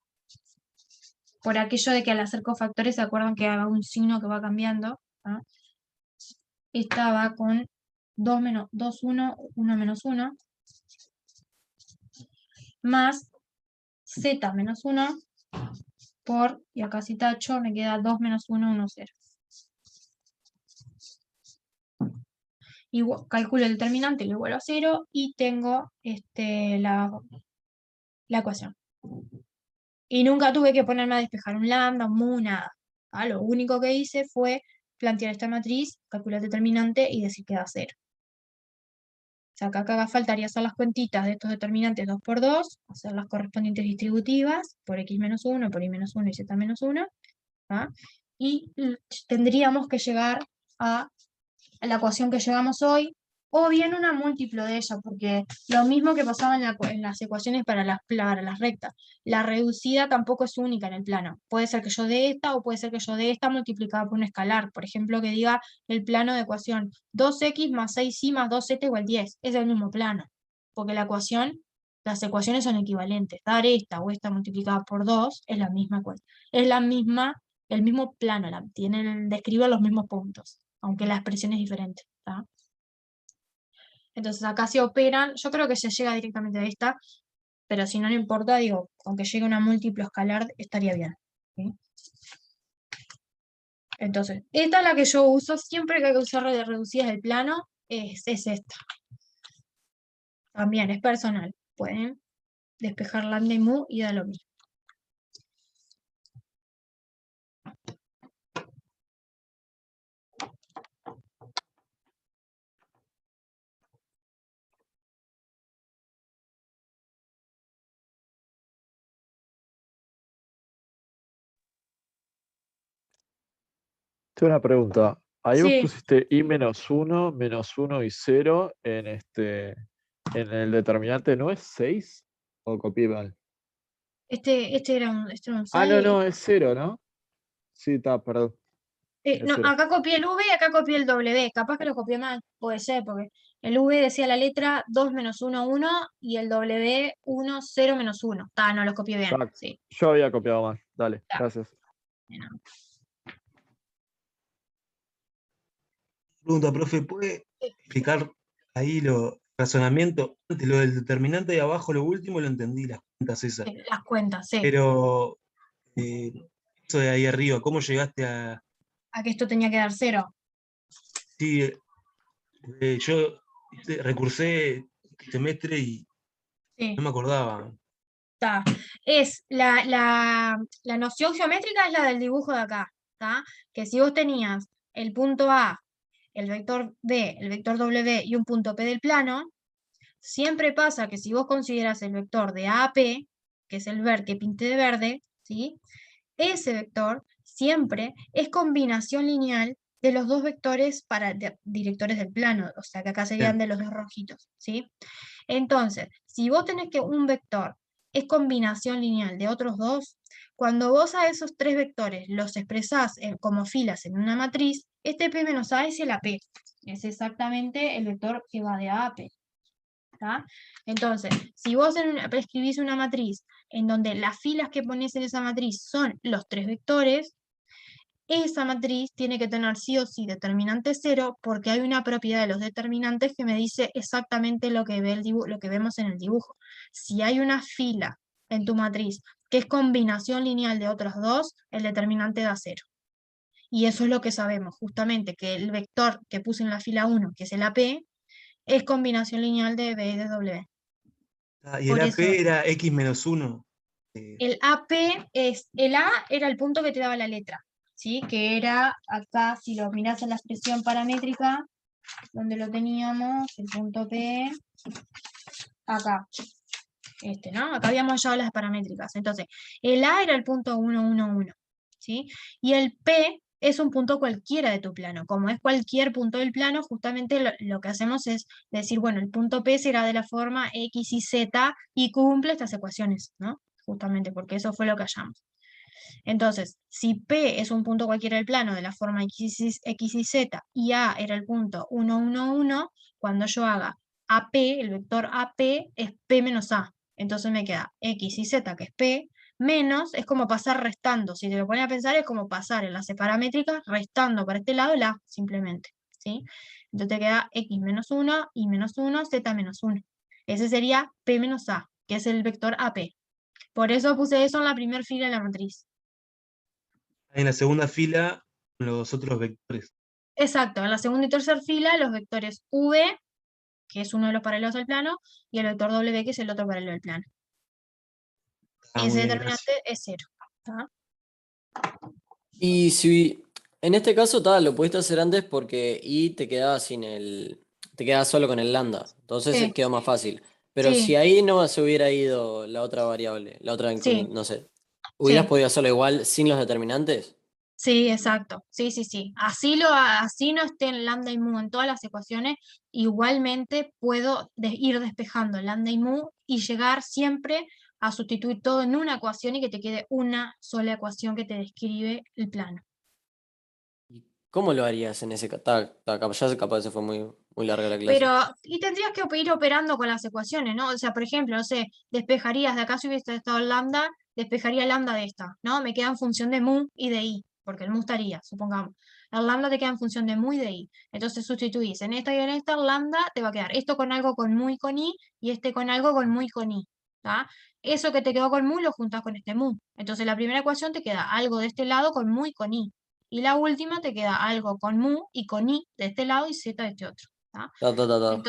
por aquello de que al hacer cofactores se acuerdan que haga un signo que va cambiando. ¿Ah? Esta va con 2, menos, 2, 1, 1 menos 1, más Z menos 1 por, y acá si tacho, me queda 2 menos 1, 1, 0. Calculo el determinante, lo igualo a 0 y tengo la ecuación. Y nunca tuve que ponerme a despejar un lambda, un mu, nada. ¿Ah? Lo único que hice fue plantear esta matriz, calcular el determinante y decir que da 0. O sea, acá faltaría hacer las cuentitas de estos determinantes 2 por 2, hacer las correspondientes distributivas por X menos 1, por Y menos 1 y Z menos 1. ¿Ah? Y tendríamos que llegar a la ecuación que llegamos hoy, o bien una múltiplo de ella, porque lo mismo que pasaba en las ecuaciones para las rectas, la reducida tampoco es única en el plano. Puede ser que yo dé esta, o puede ser que yo dé esta multiplicada por un escalar. Por ejemplo, que diga el plano de ecuación 2x más 6y más 2z igual 10. Es el mismo plano, porque la ecuación, las ecuaciones son equivalentes. Dar esta o esta multiplicada por 2 es la misma ecuación. Es la misma, el mismo plano, describe los mismos puntos, aunque la expresión es diferente. ¿Tá? Entonces acá se operan, yo creo que se llega directamente a esta, pero si no, no importa, digo, aunque llegue una múltiplo escalar, estaría bien. ¿Sí? Entonces, esta es la que yo uso siempre que hay que usar reducidas del plano, es esta. También es personal, pueden despejar lambda y mu y da lo mismo. Tengo una pregunta. Ahí vos Sí, pusiste I menos 1 y 0 en el determinante, ¿no es 6? ¿O copié mal? este era un Ah, no, 6. no, es 0, ¿no? Sí, está, perdón. Es No, 0. acá copié el V y acá copié el W. Capaz que lo copié mal, puede ser, porque el V decía la letra 2 menos 1, 1 y el W 1, 0 menos 1. No lo copié bien. Sí. Yo había copiado mal. Dale, Ta. gracias. Pregunta, profe, ¿puede explicar ahí lo razonamiento? Antes lo del determinante de abajo, lo último lo entendí, las cuentas esas. Las cuentas, sí. Pero eso de ahí arriba, ¿cómo llegaste a...? A que esto tenía que dar 0. Sí, Yo recursé este semestre y Sí. no me acordaba. Está. Es la noción geométrica es la del dibujo de acá, ¿tá? Que si vos tenías el punto A, el vector B, el vector W y un punto P del plano, siempre pasa que si vos consideras el vector de A a P, que es el que pinté de verde, ¿sí? Ese vector siempre es combinación lineal de los dos vectores directores del plano, o sea que acá serían de los dos rojitos, ¿sí? Entonces, si vos tenés que un vector es combinación lineal de otros dos, cuando vos a esos tres vectores los expresás como filas en una matriz, este P menos A es el AP. Es exactamente el vector que va de A a P. ¿Tá? Entonces, si vos escribís una matriz en donde las filas que pones en esa matriz son los tres vectores, esa matriz tiene que tener sí o sí determinante cero, porque hay una propiedad de los determinantes que me dice exactamente lo que lo que vemos en el dibujo. Si hay una fila en tu matriz que es combinación lineal de otros dos, el determinante da cero. Y eso es lo que sabemos, justamente, que el vector que puse en la fila 1, que es el AP, es combinación lineal de B y de W. Y el Por AP eso, era X-1. el AP el A era el punto que te daba la letra, ¿sí? Que era acá, si lo mirás en la expresión paramétrica, donde lo teníamos, el punto P, acá, ¿no? Acá habíamos hallado las paramétricas. Entonces, el A era el punto 1, 1, 1, ¿sí? Y el P es un punto cualquiera de tu plano. Como es cualquier punto del plano, justamente lo que hacemos es decir, bueno, el punto P será de la forma X y Z y cumple estas ecuaciones, ¿no? Justamente porque eso fue lo que hallamos. Entonces, si P es un punto cualquiera del plano de la forma X y Z y A era el punto 1, 1, 1, cuando yo haga AP, el vector AP es P menos A. Entonces me queda X y Z, que es P, menos, es como pasar restando. Si te lo pones a pensar, es como pasar en la paramétrica restando para este lado el A, simplemente. ¿Sí? Entonces te queda X menos 1, Y menos 1, Z menos 1. Ese sería P menos A, que es el vector AP. Por eso puse eso en la primera fila de la matriz. En la segunda fila, los otros vectores. Exacto, en la segunda y tercera fila los vectores V, que es uno de los paralelos del plano, y el vector W, que es el otro paralelo del plano. Muy Ese bien, determinante gracias. es cero. ¿Tá? Y si en este caso tal, lo pudiste hacer antes porque y te quedabas te quedabas solo con el lambda. Entonces Sí, quedó más fácil. Pero si sí, ahí no se hubiera ido la otra variable, la otra sí, no sé, ¿hubieras sí, podido hacerlo igual sin los determinantes? sí, exacto. Sí, sí, sí. Así no estén lambda y mu en todas las ecuaciones, igualmente puedo ir despejando lambda y mu y llegar siempre a sustituir todo en una ecuación y que te quede una sola ecuación que te describe el plano. ¿Cómo lo harías en ese caso? Ya capaz se fue muy larga la Pero, clase. y tendrías que ir operando con las ecuaciones, ¿no? O sea, por ejemplo, no sé, despejarías de acá si hubiese estado el lambda, despejaría el lambda de esta, ¿no? Me queda en función de mu y de i, porque el mu estaría, supongamos. El lambda te queda en función de mu y de i. Entonces sustituís en esta y en esta, el lambda te va a quedar esto con algo con mu y con i, y este con algo con mu y con i. ¿Tá? Eso que te quedó con mu lo juntas con este mu. Entonces la primera ecuación te queda algo de este lado con mu y con i. Y la última te queda algo con mu y con i de este lado y z de este otro. ¿Tá?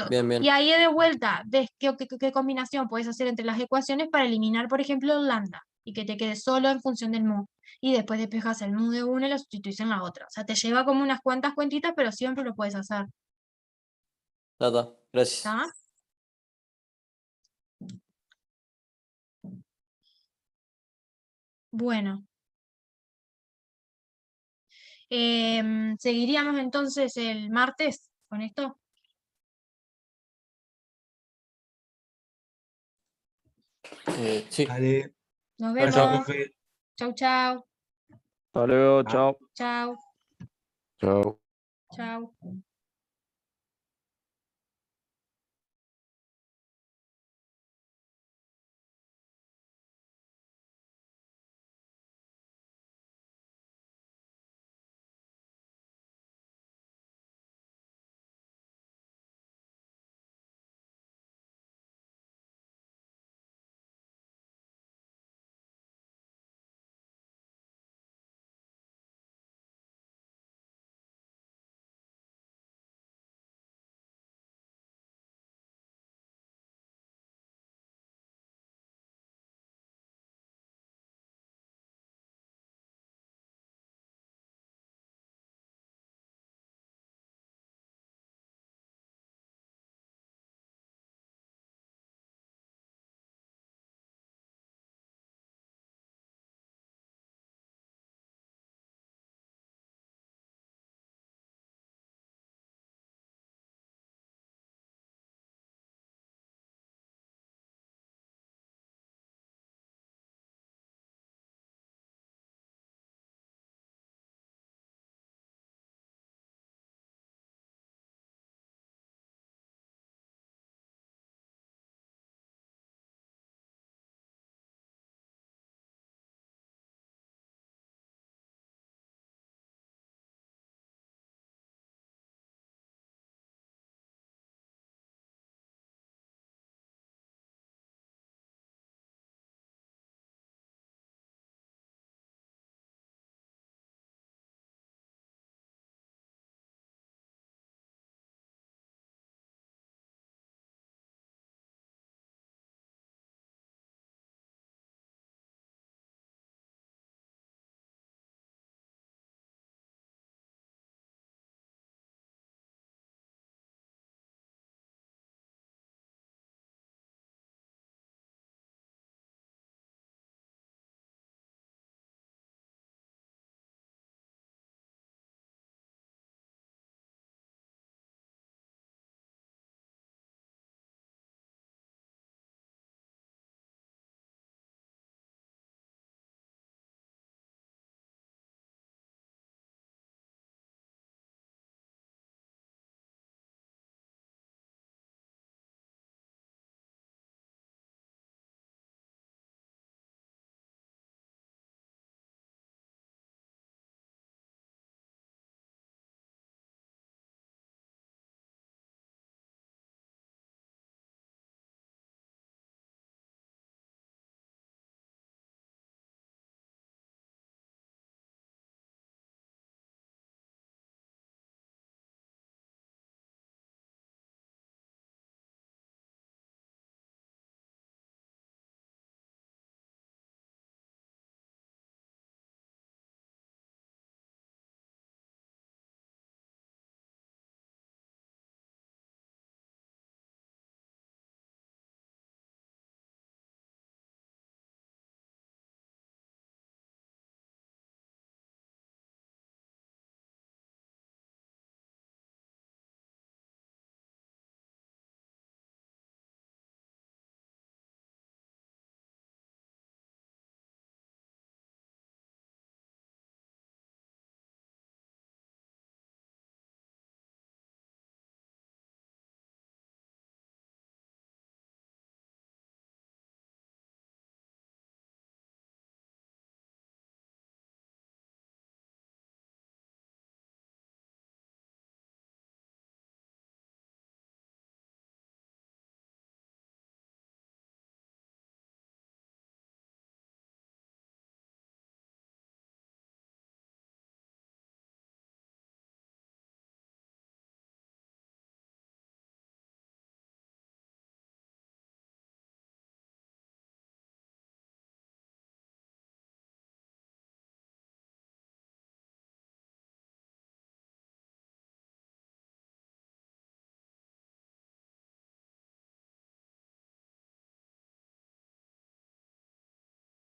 Bien, Y bien. ahí de vuelta ves qué combinación puedes hacer entre las ecuaciones para eliminar, por ejemplo, el lambda y que te quede solo en función del mu. Y después despejas el mu de una y lo sustituís en la otra. O sea, te lleva como unas cuantas cuentitas, pero siempre lo puedes hacer. Gracias. ¿Tá? Bueno. ¿Seguiríamos entonces el martes con esto? Sí. Dale, Nos chao, chao, vemos. profe. Chau, chau. Hasta luego, Chao. chao. Chau. Chao. Chau.